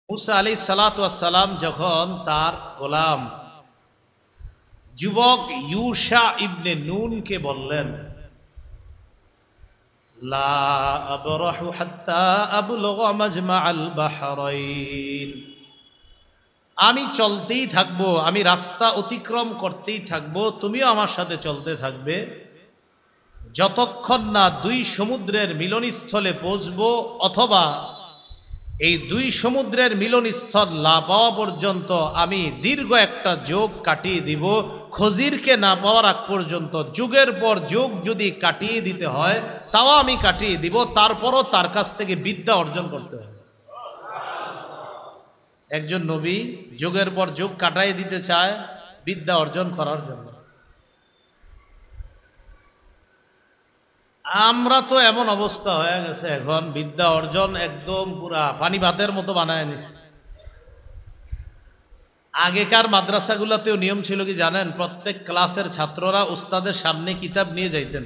মুসা আলাইহিস সালাতু ওয়াস সালাম যখন তার গোলাম যুবক ইউশা ইবনে নুনকে বললেন, লা আবরাহু হাত্তা আবলুগা মাজমাআল বাহরাইন, আমি চলতেই থাকবো, আমি রাস্তা অতিক্রম করতেই থাকবো, তুমিও আমার সাথে চলতে থাকবে যতক্ষণ না দুই সমুদ্রের মিলনস্থলে পৌঁছবো, অথবা এই দুই সমুদ্রের মিলনস্থল না পাওয়া পর্যন্ত আমি দীর্ঘ একটা যোগ কাটিয়ে দিব। খজিরকে না পাওয়ার আগ পর্যন্ত যুগের পর যুগ যদি কাটিয়ে দিতে হয় তাও আমি কাটিয়ে দিব, তারপরও তার কাছ থেকে বিদ্যা অর্জন করতে হবে। একজন নবী যুগের পর যুগ কাটাই দিতে চায় বিদ্যা অর্জন করার জন্য। আমরা তো এমন অবস্থা হয়ে গেছে এখন, বিদ্যা অর্জন একদম পুরা পানি ভাতের মতো বানায় নিছে। আগেকার মাদ্রাসাগুলোতেও নিয়ম ছিল কি জানেন? প্রত্যেক ক্লাসের ছাত্ররা উস্তাদের সামনে কিতাব নিয়ে যাইতেন।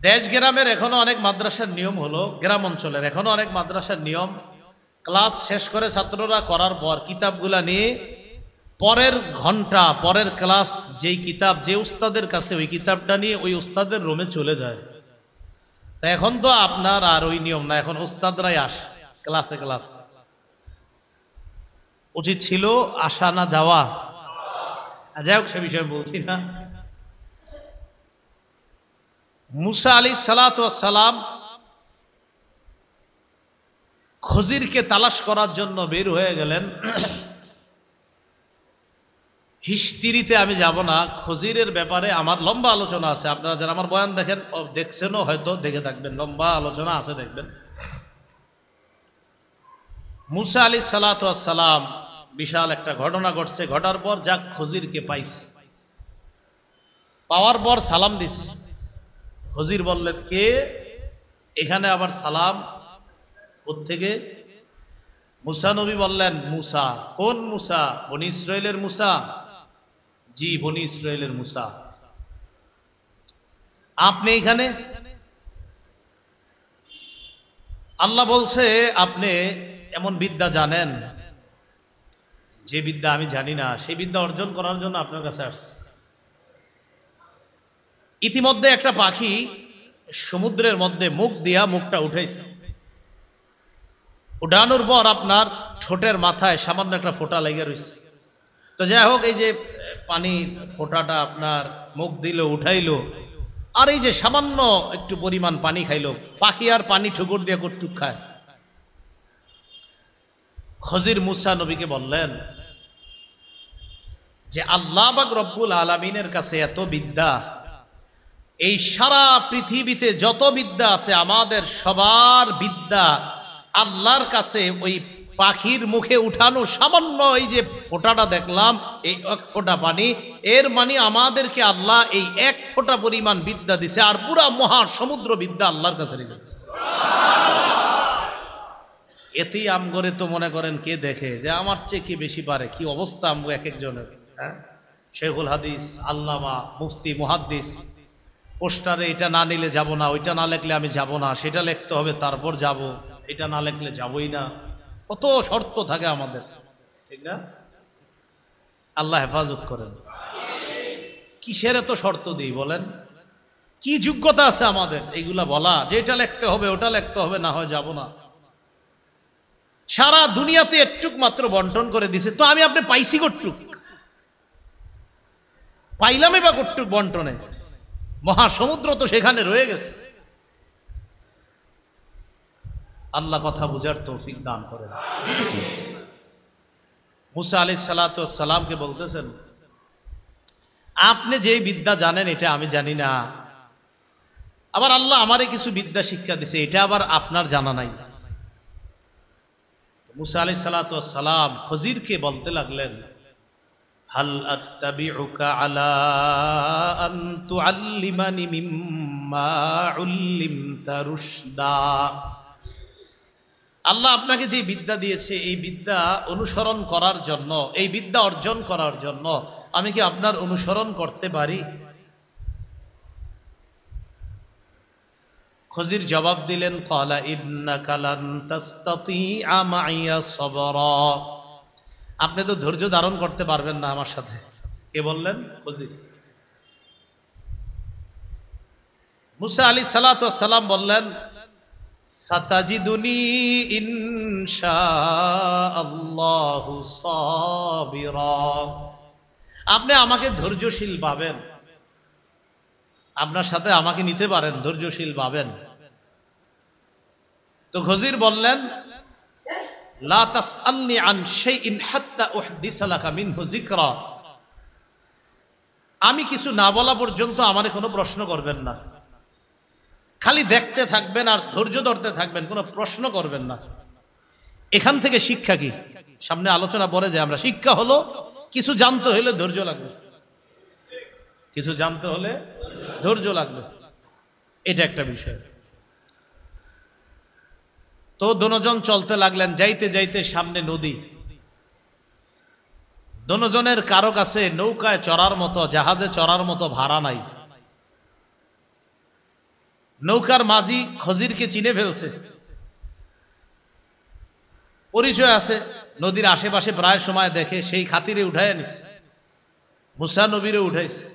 দেশ গ্রামের এখনো অনেক মাদ্রাসার নিয়ম হলো, গ্রাম অঞ্চলের এখনো অনেক মাদ্রাসার নিয়ম, ক্লাস শেষ করে ছাত্ররা করার পর কিতাবগুলা নিয়ে পরের ঘন্টা পরের ক্লাস যেই কিতাব যে উস্তাদের কাছে ওই কিতাবটা নিয়ে ওই উস্তাদের রুমে চলে যায়। তা এখন তো আপনার আর ওই নিয়ম না, এখন উস্তাদরাই আসে ক্লাসে। ক্লাস উচিত ছিল আসা না যাওয়া, যাই হোক সে বিষয়ে বলছি না। মুসা আলাইহিস সালাতু ওয়াস সালাম খজিরকে তালাশ করার জন্য বের হয়ে গেলেন। হিস্ট্রিতে আমি যাব না, খজিরের ব্যাপারে আমার লম্বা আলোচনা আছে। আপনারা যারা আমার বয়ান দেখেন দেখছেনও হয়তো দেখে থাকবেন, লম্বা আলোচনা আছে, দেখবেন। মুসা আলাইহিস সালাতু ওয়াস সালাম বিশাল একটা ঘটনা ঘটছে, ঘটার পর যাক খজিরকে পাইছে, পাওয়ার পর সালাম দিছে। খজির বললেন, কে এখানে আবার সালাম কোত্থেকে? মুসা নবী বললেন, মুসা। কোন মুসা? বনি ইসরাইলের মুসা? জি, বনি ইসরাইলের মুসা। আপনি এখানে? আল্লাহ বলছে আপনি এমন বিদ্যা জানেন যে বিদ্যা আমি জানি না, সেই বিদ্যা অর্জন করার জন্য আপনার কাছে আসছে। ইতিমধ্যে একটা পাখি সমুদ্রের মধ্যে মুখ দিয়া মুখটা উঠেছে, উঠানোর পর আপনার ঠোঁটের মাথায় সামান্য একটা ফোঁটা লেগে রয়েছে। তো যাই হোক, এই যে পানি ফোঁটাটা আপনার মুখ দিল, উঠাইলো, আর এই যে সামান্য একটু পরিমাণ পানি খাইলো, পাখি আর পানি ঠুকুর দিয়ে কটুক খায়। খজির মুসা নবীকে বললেন যে আল্লাহ পাক রব্বুল আলামিনের কাছে এত বিদ্যা, এই সারা পৃথিবীতে যত বিদ্যা আছে আমাদের সবার বিদ্যা আল্লাহর কাছে ওই পাখির মুখে উঠানো সামান্য এই যে ফোঁটাটা দেখলাম, এই এক ফোঁটা পানি, এর মানে আমাদেরকে আল্লাহ এই এক ফোঁটা পরিমাণ বিদ্যা দিছে, আর পুরা মহা সমুদ্র বিদ্যা আল্লাহর কাছে রেখেছে। এতেই আমগরে তো মনে করেন কে দেখে যে আমার চেয়ে কে বেশি পারে, কি অবস্থা আমগো এক একজনের। হ্যাঁ, শেখুল হাদিস, আল্লামা, মুফতি, মুহাদ্দিস, পোস্টারে এটা না নিলে যাব না, ওইটা না লিখলে আমি যাব না, সেটা লিখতে হবে তারপর যাব, এটা না লিখলে যাবই না। কত শর্ত থাকে আমাদের, ঠিক না? আল্লাহ হেফাজত করেন। কিসের এত শর্ত দিই বলেন? কি যোগ্যতা আছে আমাদের এইগুলা বলা যে এটা লিখতে হবে, ওটা লিখতে হবে, না হয় যাব না? সারা দুনিয়াতে একটুক মাত্র বন্টন করে দিছে, তো আমি আপনি পাইছি কটুক? পাইলামই বা কটুক বন্টনে? মহাসমুদ্র তো সেখানে রয়ে গেছে। আল্লাহ কথা বুঝার তৌফিক দান করেন। মুসা আলাইহিস সালাতু ওয়াস সালামকে বলতেছেন, আপনি যে বিদ্যা জানেন এটা আমি জানি না, আবার আল্লাহ আমারে কিছু বিদ্যা শিক্ষা দিছে, এটা আবার আপনার জানা নাই। মুসা আলাইহিস সালাতু ওয়াস সালাম খজিরকে বলতে লাগলেন, হাল আত্তাবিউকা আলা আন তুআল্লিমানি মিম্মা উল্লিমতা রুশদা। আল্লাহ আপনাকে যে বিদ্যা দিয়েছে এই বিদ্যা অনুসরণ করার জন্য, এই বিদ্যা অর্জন করার জন্য আমি কি আপনার অনুসরণ করতে পারি? খজির জবাব দিলেন, ক্বালা ইন্নাকা লান তাসতাতিআ মাইয়া সাবরা, আপনি তো ধৈর্য ধারণ করতে পারবেন না আমার সাথে। কে বললেন? খজির। মুসা আলাইহিস সালাতু ওয়াস সালাম বললেন, সাতাজিদুনি ইনশাআল্লাহু সাবিরা, আপনি আমাকে ধৈর্যশীল পাবেন, আপনার সাথে আমাকে নিতে পারেন, ধৈর্যশীল পাবেন। তো খজির বললেন, লা তাসআলনি আন শাইইন হাত্তা উহদিসা লাকা মিনহু যিকরা, আমি কিছু না বলা পর্যন্ত আমারে কোনো প্রশ্ন করবেন না, খালি দেখতে থাকবেন আর ধৈর্য ধরতে থাকবেন, কোনো প্রশ্ন করবেন না। এখান থেকে শিক্ষা কি? সামনে আলোচনা পরে যে আমরা, শিক্ষা হলো কিছু জানতে হলে ধৈর্য লাগবে, কিছু জানতে হলে ধৈর্য লাগবে, এটা একটা বিষয়। তো দোনোজন চলতে লাগলেন, যাইতে যাইতে সামনে নদী, দোনোজনের কারো কাছে নৌকায় চড়ার মতো, জাহাজে চড়ার মতো ভাড়া নাই। নৌকার মাঝি খজিরকে চিনে ফেলছে, পরিচয় আছে, নদীর আশেপাশে প্রায় সময় দেখে, সেই খাতিরে উঠায় আনিস, মুসা নবীরে উঠাইছে।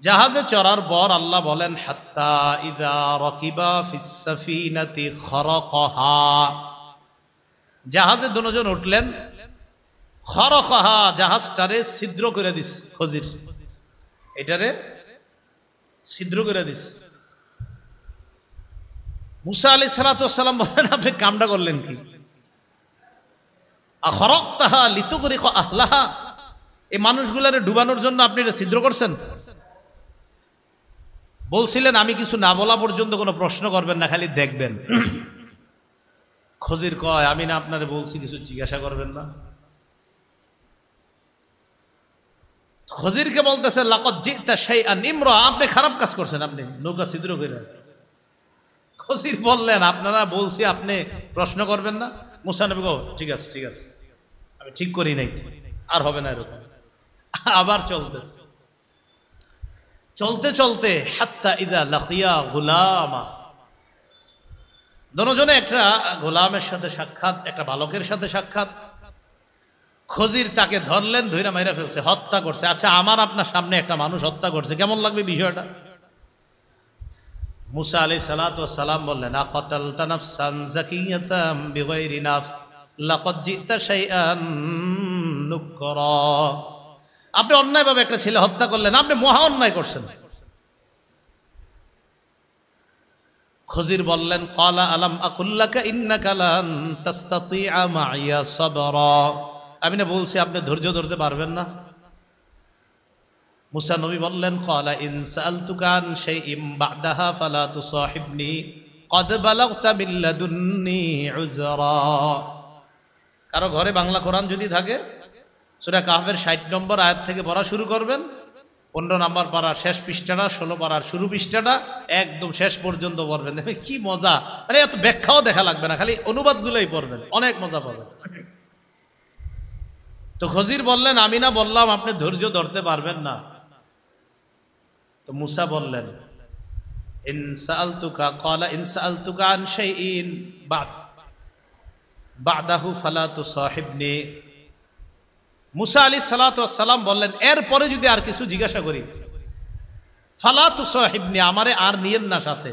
জাহাজে চড়ার পর আল্লাহ বলেন, হাত্তা ইযা রাকিবা ফিস সাফিনাতি খরাকাহা, জাহাজে দুজন উঠলেন, খরাকাহা, জাহাজটারে ছিদ্র করে দিছে খজির, এটারে ছিদ্র করে দিছে। মুসা আলাইহিস সালাতু ওয়াস সালাম বলেন, আপনি কামটা করলেন কি? আখরাকতাহা লিতুগরিকা আহলাহা, এই মানুষগুলারে ডুবানোর জন্য আপনি এটা ছিদ্র করছেন? বলছিলেন আমি কিছু না বলা পর্যন্ত কোনো প্রশ্ন করবেন না, খালি দেখবেন। খজির কয়, আমি না আপনারে বলছি কিছু জিজ্ঞাসা করবেন না? খজিরকে বলতেছে, লাকাদ জিতা শাইআন ইমরা, আপনি খারাপ কাজ করছেন, আপনি নৌকা ছিদ্র করে। খজির বললেন, আপনারা বলছি আপনি প্রশ্ন করবেন না। মুসা নবী কও, ঠিক আছে ঠিক আছে, আমি ঠিক করি নাই, আর হবে না এরকম। আবার চলতেছে, চলতে চলতে হাত্তা ইদা লাকিয়া গুলামা, দুজনে একটা গোলামের সাথে সাক্ষাৎ, একটা বালকের সাথে সাক্ষাৎ। খজির তাকে ধরলেন, ধইরা মাইরা ফেলছে, হত্যা করছে। আচ্ছা, আমার আপনার সামনে একটা মানুষ হত্যা করছে, কেমন লাগবে বিষয়টা? মুসা আলাইহিস সালাতু ওয়াস সালাম বললেন, আকাতালতা নাফসান যাকিয়াতাম বিগাইরি নাফস লাকাদ জিতা শাইআন নুকরা, আপনি অন্যায়ভাবে একটা ছেলে হত্যা করলেন, আপনি মহা অন্যায় করছেন। খজির বললেন, ক্বালা আলাম আকুল লাকা ইন্নাকা লান তাসতাতিআ মাইয়া সাবরা, আমি না বলছি আপনি ধৈর্য ধরতে পারবেন না? মুসা নবী বললেন, ক্বালা ইন সাআলতুকা আন শাইইন বা'দাহা ফালা তুসাহিবনি ক্বাদ বালাগতা মিন লাদুন্নি উযরা। কারো ঘরে বাংলা কোরআন যদি থাকে, সূরা কাহফের 60 নম্বর আয়াত থেকে পড়া শুরু করবেন, 15 নম্বর পারার শেষ পৃষ্ঠাটা, 16 পারার শুরু পৃষ্ঠাটা, একদম শেষ পর্যন্ত পড়বেন। দেখবেন কি মজা, আরে এত ব্যাখ্যাও দেখা লাগবে না, খালি অনুবাদগুলোই পড়বেন, অনেক মজা পাবেন। তো খজির বললেন, আমি না বললাম আপনি ধৈর্য ধরতে পারবেন না? তো মুসা বললেন, ইন সাআলতুকা ক্বালা ইন সাআলতুকা আন শাইইন বা'দাহু ফালা তুসাহিবনি। মুসা আলাইহিস সালাতু ওয়াস সালাম বললেন, এরপরে যদি আর কিছু জিজ্ঞাসা করি, ফালা তুসাহিবনি, আমারে আর নিয়েন না সাথে।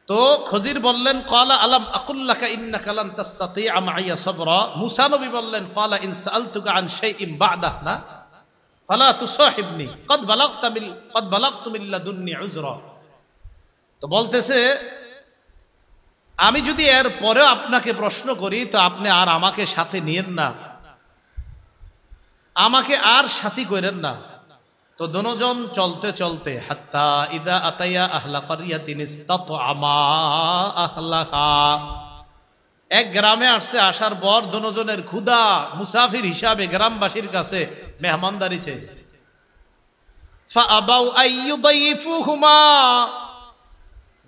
তো খজির বললেন, ক্বালা আলাম আকুল লাকা ইন্নাকা লান তাসতাতিআ মাইয়া সাবরা। মুসা নবী বললেন, ক্বালা ইন সাআলতুকা আন শাইইন বা'দাহু না ফালা তুসাহিবনি ক্বাদ বালাগতু মিন লাদুন্নি উযরা। তো বলতেছে, আমি যদি এর পরে আপনাকে প্রশ্ন করি তো আপনি আর আমাকে সাথে নিয়েন না, আমাকে আর সাথী করেন না। তো দুজন চলতে চলতে হাত্তা ইদা আতাইয়া আহলা ক্বরিয়াতিন ইসতাতআমা আহলাহা, এক গ্রামে আসছে, আসার পর দুজনের ক্ষুধা, মুসাফির হিসাবে গ্রামবাসীর কাছে মেহমানদারি চাইছে। ফাআবাউ আইয়ুদাইফুহুমা,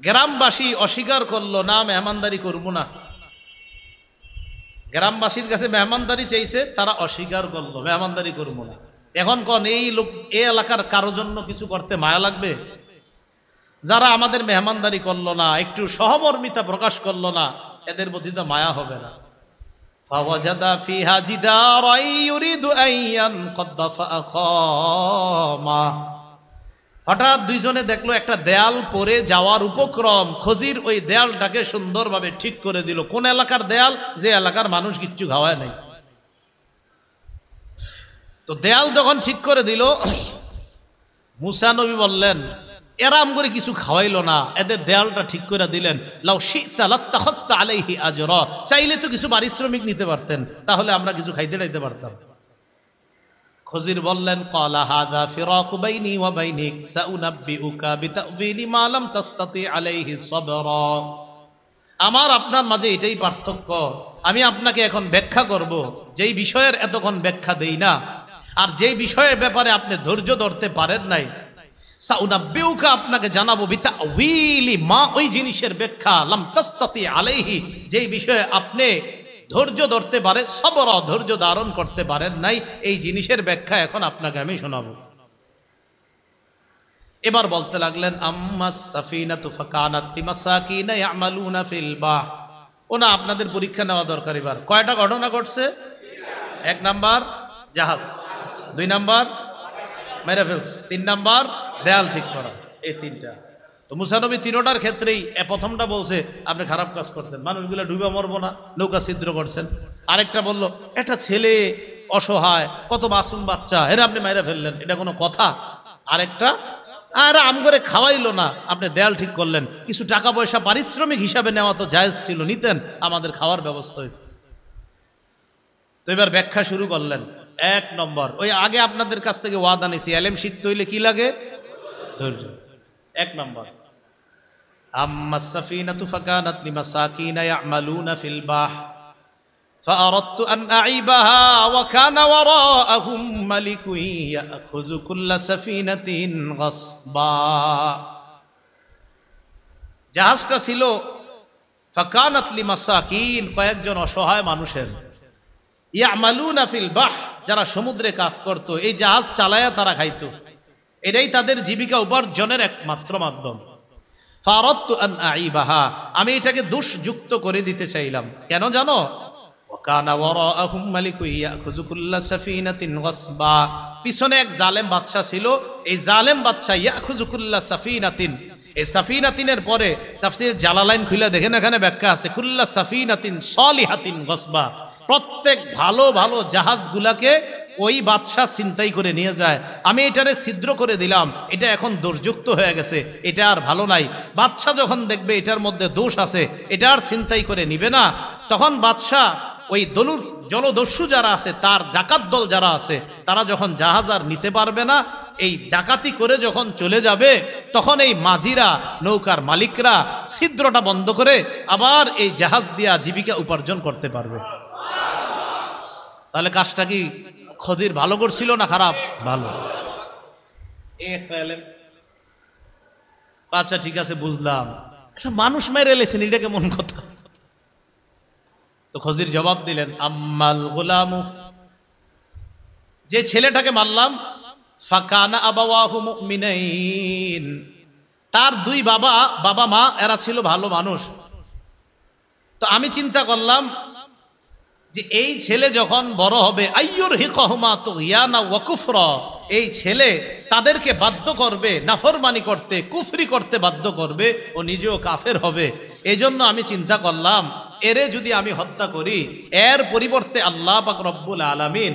গ্রামবাসী অস্বীকার করলো, না মেহমানদারি করবো না। গ্রামবাসীর কাছে মেহমানদারি চাইছে, তারা অস্বীকার করলো, মেহমানদারি করবো না। এখন কোন এই লোক এই এলাকার কারো জন্য কিছু করতে মায়া লাগবে? যারা আমাদের মেহমানদারি করলো না, একটু সহমর্মিতা প্রকাশ করলো না, এদের প্রতি তো মায়া হবে না। ফাওয়াজাদা ফিহা জিদারান ইউরিদু আন ইয়ানকাদ্দা ফাআকামা। হঠাৎ দুইজনে দেখলো একটা দেয়াল পড়ে যাওয়ার উপক্রম। খজির ওই দেয়ালটাকে সুন্দরভাবে ঠিক করে দিল। কোন এলাকার দেয়াল? যে এলাকার মানুষ কিচ্ছু খাওয়ায় নাই। তো দেয়াল যখন ঠিক করে দিল, মুসা নবী বললেন, এরাম করে কিছু খাওয়াইলো না, এদের দেয়ালটা ঠিক করে দিলেন। লাউ শি'তা লাত্তাখাযতা আলাইহি আজরা, চাইলে তো কিছু পারিশ্রমিক নিতে পারতেন, তাহলে আমরা কিছু খাইতে যাইতে পারতাম। খজির বললেন, ক্বালা হাযা ফিরাকু বাইনি ওয়া বাইনিক সাউনাব্বিউকা বিতা'ওয়িলি মা লাম তাসতাতি আলাইহি সাবরা। আমার আপনার মাঝে এটাই পার্থক্য। আমি আপনাকে এখন ব্যাখ্যা করব যেই বিষয়ের এতক্ষণ ব্যাখ্যা দেই না, আর যেই বিষয়ের ব্যাপারে আপনি ধৈর্য ধরতে পারেন নাই, সাউনাব্বিউকা আপনাকে জানাবো বিতা'ওয়িলি মা, ওই জিনিসের ব্যাখ্যা, লাম তাসতাতি আলাইহি, যেই বিষয়ে আপনি ধৈর্য ধরতে পারে, সবর ধৈর্য ধারণ করতে পারেন নাই, এই জিনিসের ব্যাখ্যা এখন আপনাকে আমি শোনাবো। এবার বলতে লাগলেন, আম্মাস সাফিনাতু ফাকানাত লিমাসাকিনা ইয়ামালুনা ফিল বাহ। ওনা আপনাদের পরীক্ষা নেওয়া দরকার। এবার কয়টা ঘটনা ঘটছে? 1 নাম্বার জাহাজ, 2 নাম্বার মেরে ফেলছে, 3 নাম্বার দেয়াল ঠিক করা, এই 3টা। তো মুসা নবী 3টার ক্ষেত্রেই প্রথমটা বলছে আপনি খারাপ কাজ করছেন, মানুষগুলো ডুবে মরবো না, নৌকা ছিদ্র করছেন। আরেকটা বললো একটা ছেলে অসহায়, কত মাসুম বাচ্চা, এরা আপনি মেরে ফেললেন, এটা কোনো কথা? আরেকটা, আর আম করে খাওয়াইলো না, আপনি দেয়াল ঠিক করলেন, কিছু টাকা পয়সা পারিশ্রমিক হিসাবে নেওয়া তো জায়েজ ছিল, নিতেন, আমাদের খাওয়ার ব্যবস্থা হইত। তো এবার ব্যাখ্যা শুরু করলেন। 1 নম্বর, ওই আগে আপনাদের কাছ থেকে ওয়াদা নিছি, এলেম শিখতে হইলে কি লাগে? ধৈর্য। 1 নম্বর, আম্মাস সাফিনাতু ফাকানাত লিমাসাকিনা ইয়ামালুনা ফিল বাহ فأردت أن أعيبها وكان وراءهم ملك يأخذ كل سفينة غصبا। জাহাজটা ছিল ফাকানাত লিমাসাকিন, কয়েকজন অসহায় মানুষের, ইয়ামালুনা ফিল বাহ, যারা সমুদ্রে কাজ করত, এই জাহাজ চালায়া তারা খাইতো, এটাই তাদের জীবিকা উপার্জনের একমাত্র মাধ্যম। ফারাদতু আন আইবাহা, আমি এটাকে দোষযুক্ত করে দিতে চাইলাম। কেন জানো? ওয়াকানা ওয়ারাআহুম মালিকুন ইয়াখুযু কুল্লা সাফিনাতিন গাসবা, পিছনে এক জালেম বাদশা ছিল, এই জালেম বাদশা ইয়াখুযু কুল্লা সাফিনাতিন, এই সাফিনাতিনের পরে তাফসীর জালালাইন খুলে দেখেন, এখানে ব্যাখ্যা আছে কুল্লা সাফিনাতিন সালিহাতিন গাসবা, প্রত্যেক ভালো ভালো জাহাজগুলাকে ওই বাদশাহ ছিনতাই করে নিয়ে যায়। আমি এটারে ছিদ্র করে দিলাম, এটা এখন দোষযুক্ত হয়ে গেছে, এটা আর ভালো নাই। বাদশাহ যখন দেখবে এটার মধ্যে দোষ আছে, এটা আর ছিনতাই করে নিবে না, তখন বাদশাহ ওই জলদস্যু যারা আছে, তার ডাকাত দল যারা আছে, তারা যখন জাহাজ আর নিতে পারবে না, এই ডাকাতি করে যখন চলে যাবে, তখন এই মাঝিরা, নৌকার মালিকরা ছিদ্রটা বন্ধ করে আবার এই জাহাজ দিয়া জীবিকা উপার্জন করতে পারবে। তাহলে কাজটা কি খদির ভালো করছিল না খারাপ? ভালো। এই একটা এলেন, আচ্ছা ঠিক আছে বুঝলাম, একটা মানুষ মেরে এলেছেন, এটা কেমন কথা? তো খজির জবাব দিলেন, আম্মাল গুলামু, যে ছেলেটাকে মারলাম, ফাকানা আবাওয়াহু মুমিনাইন, তার 2 বাবা মা এরা ছিল ভালো মানুষ। তো আমি চিন্তা করলাম যে এই ছেলে যখন বড় হবে, আইয়ুরহিকুহুমা তুগয়ানা ওয়া কুফরা, এই ছেলে তাদেরকে বাধ্য করবে নাফরমানি করতে, কুফরি করতে বাধ্য করবে, ও নিজেও কাফের হবে। এই জন্য আমি চিন্তা করলাম এরে যদি আমি হত্যা করি, এর পরিবর্তে আল্লাহ পাক রব্বুল আলামিন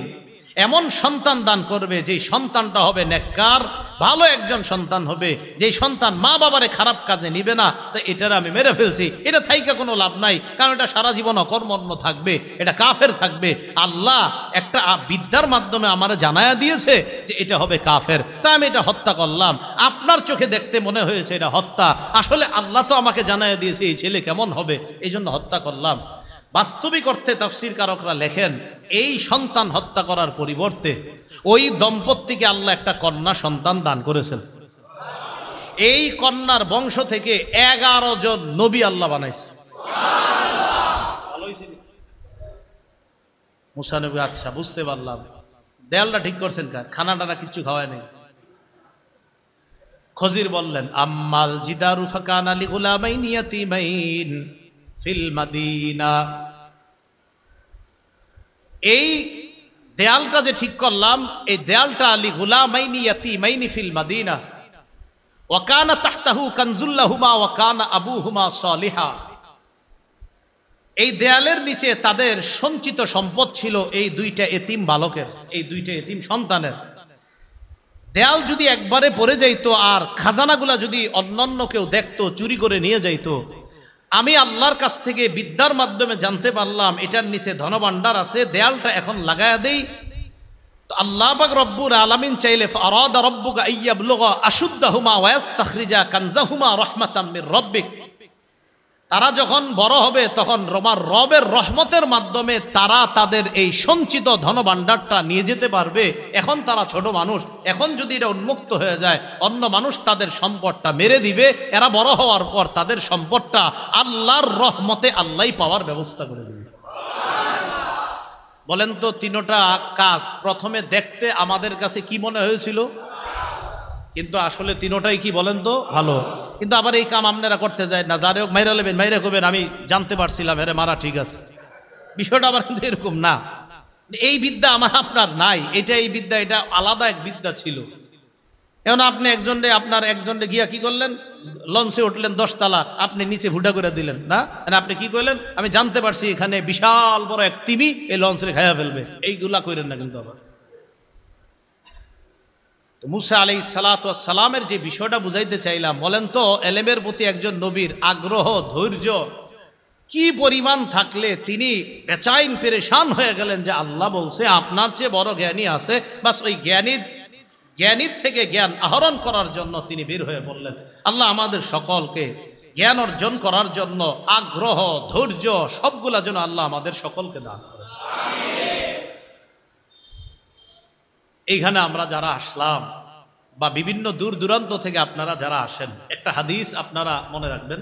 এমন সন্তান দান করবে, যেই সন্তানটা হবে নেককার, ভালো একজন সন্তান হবে, যেই সন্তান মা বাবারে খারাপ কাজে নিবে না। তো এটার আমি মেরে ফেলছি, এটা থাইকা কোনো লাভ নাই, কারণ এটা সারা জীবন অকর্মণ্য থাকবে, এটা কাফের থাকবে। আল্লাহ একটা বিদ্যার মাধ্যমে আমারে জানায়া দিয়েছে যে এটা হবে কাফের, তা আমি এটা হত্যা করলাম। আপনার চোখে দেখতে মনে হয়েছে এটা হত্যা, আসলে আল্লাহ তো আমাকে জানায়া দিয়েছে এই ছেলে কেমন হবে, এই জন্য হত্যা করলাম। বাস্তবিক অর্থে তাফসীর কারকরা লেখেন, এই সন্তান হত্যা করার পরিবর্তে ওই দম্পতিকে আল্লাহ একটা কন্যা সন্তান দান করেছেন। এই কন্যার বংশ থেকে 11 জন নবী আল্লাহ বানাইছে। মুসা নবী, আচ্ছা বুঝতে পারলাম, দেয়ালটা ঠিক করছেন কার? খানা টানা কিচ্ছু খাওয়ায় নেই। খজির বললেন আম্মাল জিদারু ফাকানা লিগুলামাইন ইয়াতীমাইন ফিল মাদিনা, এই দেয়ালটা যে ঠিক করলাম, এই দেয়ালটা লিগুলামাইন ইয়াতীমাইন ফিল মাদিনা ওয়া কানা তাহতাহু কানজুল লাহুমা ওয়া কানা আবুহুমা সালিহা, এই দেয়ালের নিচে তাদের সঞ্চিত সম্পদ ছিল এই দুইটা এতিম বালকের, এই দুইটা এতিম সন্তানের। দেয়াল যদি একবারে পড়ে যাইতো আর খাজানাগুলা যদি অন্যান্য কেউ দেখতো, চুরি করে নিয়ে যাইতো, আমি আল্লাহর কাছ থেকে বিদ্যার মাধ্যমে জানতে পারলাম এটার নিচে ধনভাণ্ডার আছে, দেয়ালটা এখন লাগায়া দেই। তো আল্লাহ পাক রব্বুল আলামিন চাইলে ফারাদা রাব্বুকা আইয়াবলুগা আশুদ্দাহুমা ওয়া ইস্তাখরিজা কানজাহুমা রাহমাতাম মির রাব্বিক, তারা যখন বড় হবে তখন রবের রহমতের মাধ্যমে তারা তাদের এই সঞ্চিত ধনভাণ্ডারটা নিয়ে যেতে পারবে। এখন তারা ছোট মানুষ, এখন যদি এটা উন্মুক্ত হয়ে যায় অন্য মানুষ তাদের সম্পদটা মেরে দিবে, এরা বড় হওয়ার পর তাদের সম্পদটা আল্লাহর রহমতে আল্লাহই পাওয়ার ব্যবস্থা করে দিবে। বলেন তো তিনটা কাজ প্রথমে দেখতে আমাদের কাছে কি মনে হয়েছিল? কিন্তু আসলে তিনোটাই কি বলেন তো ভালো। কিন্তু আবার এই কাম আপনারা করতে যায় না, যারে হোক মাইরা লেবেন, মাইরা করবেন আমি জানতে পারছিলাম এরে মারা ঠিক আছে, বিষয়টা আবার কিন্তু এরকম না। এই বিদ্যা আমার আপনার নাই, এটা এই বিদ্যা এটা আলাদা এক বিদ্যা ছিল। এখন আপনি আপনার একজনরে গিয়া কি করলেন, লঞ্চে উঠলেন 10 তলা, আপনি নিচে ভুটা করে দিলেন না, আপনি কি করলেন, আমি জানতে পারছি এখানে বিশাল বড় এক তিমি এই লঞ্চে খাইয়া ফেলবে, এইগুলা করেন না। কিন্তু আবার মুসা আলাইহিস সালাতু ওয়াস সালামের যে বিষয়টা বুঝাইতে চাইলাম, বলেন তো এলেমের প্রতি একজন নবীর আগ্রহ ধৈর্য কি পরিমাণ থাকলে তিনি বেচাইন পেরেশান হয়ে গেলেন যে আল্লাহ বলছে আপনার চেয়ে বড় জ্ঞানী আছে, বাস ওই জ্ঞানীর থেকে জ্ঞান আহরণ করার জন্য তিনি বের হয়ে বললেন। আল্লাহ আমাদের সকলকে জ্ঞান অর্জন করার জন্য আগ্রহ ধৈর্য সবগুলা যেন আল্লাহ আমাদের সকলকে দান করেন। এইখানে আমরা যারা আসলাম বা বিভিন্ন দূর দূরান্ত থেকে আপনারা যারা আসেন, একটা হাদিস আপনারা মনে রাখবেন।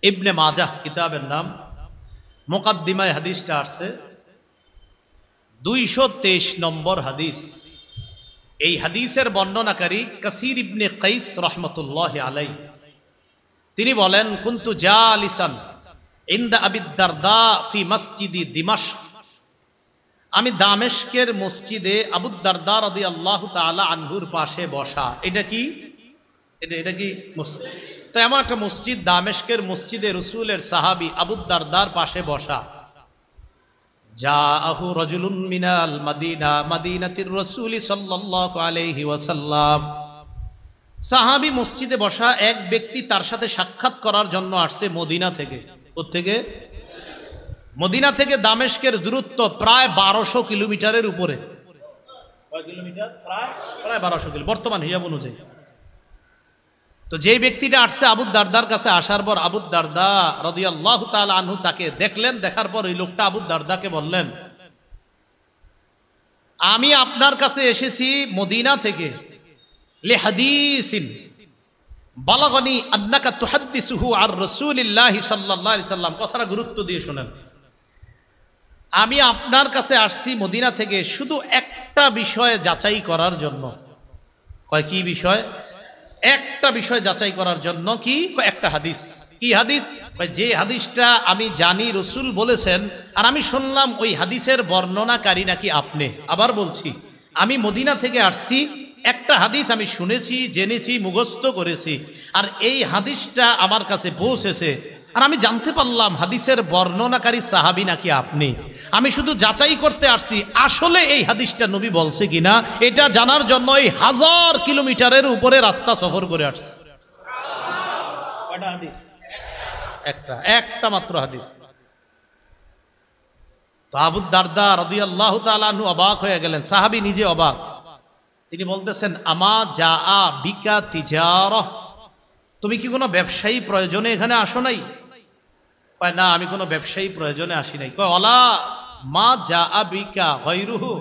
ইবনে মাজাহ কিতাবের নাম, মুকাদ্দিমায় হাদিসটা আসছে 223 নম্বর হাদিস। এই হাদিসের বর্ণনাকারী কাসির ইবনে কাইস রহমতুল্লাহি আলাইহি, তিনি বলেন কুনতু জালিসান ইনদা আবি দারদা ফি মসজিদি দিমাশক, আমি দামেস্কের মসজিদে আবু দারদা রাদিয়াল্লাহু তাআলা আনহুর পাশে বসা। এটা কি মসজিদ? তো এমন একটা মসজিদ, দামেস্কের মসজিদে রাসূলের সাহাবী আবু দারদার পাশে বসা। জাআহু রাজুলুন মিনাল মাদিনা মাদিনাতির রাসূল সাল্লাল্লাহু আলাইহি ওয়াসাল্লাম, সাহাবী মসজিদে বসা এক ব্যক্তি তার সাথে সাক্ষাৎ করার জন্য আসছে মদিনা থেকে। কোত্থেকে? মদিনা থেকে দামেস্কের দূরত্ব প্রায় 1200 কিলোমিটারের উপরে। কয় কিলোমিটার? প্রায় 1200 কিলোমিটার বর্তমান হিসাব অনুযায়ী। তো যে ব্যক্তিটা আসছে আবু দারদার কাছে, আসার পর আবু দারদা রাদিয়াল্লাহু তাআলা আনহু তাকে দেখলেন। দেখার পর ওই লোকটা আবু দারদাকে বললেন, আমি আপনার কাছে এসেছি মদিনা থেকে, লিহাদিসিন বালাগানি আন্নাকা তুহাদ্দিসুহু আর রাসূলিল্লাহি সাল্লাল্লাহু আলাইহি সাল্লাম। কথাটা গুরুত্ব দিয়ে শুনেন। আমি আপনার কাছে আসছি মদিনা থেকে শুধু একটা বিষয়ে যাচাই করার জন্য। কয় কি বিষয়? একটা বিষয় যাচাই করার জন্য। কি? একটা হাদিস। কি হাদিস? যে হাদিসটা আমি জানি রসুল বলেছেন, আর আমি শুনলাম ওই হাদিসের বর্ণনাকারী নাকি আপনি। আবার বলছি, আমি মদিনা থেকে আসছি, একটা হাদিস আমি শুনেছি, জেনেছি, মুখস্থ করেছি, আর এই হাদিসটা আমার কাছে পৌঁছেছে, আর আমি জানতে পারলাম হাদিসের বর্ণনাকারী সাহাবী নাকি আপনি। আমি শুধু যাচাই করতে আসছি আসলে এই হাদিসটা নবী বলছে কিনা, এটা জানার জন্য এই 1000 কিলোমিটারের উপরে রাস্তা সফর করে আসছি। কয়টা হাদিস? একটা মাত্র হাদিস। তো আবু দারদা রাদিয়াল্লাহু তাআলা আনহু অবাক হয়ে গেলেন, সাহাবী নিজে অবাক। তিনি বলতেছেন, আমা জাআ বিকা তিজারাহ, তুমি কি কোনো ব্যবসায়ী প্রয়োজনে এখানে আসো নাই? কয় না, আমি কোনো ব্যবসায়ী প্রয়োজনে আসি নাই। কয় ওয়ালা মা জাআ বিকা গায়রুহু,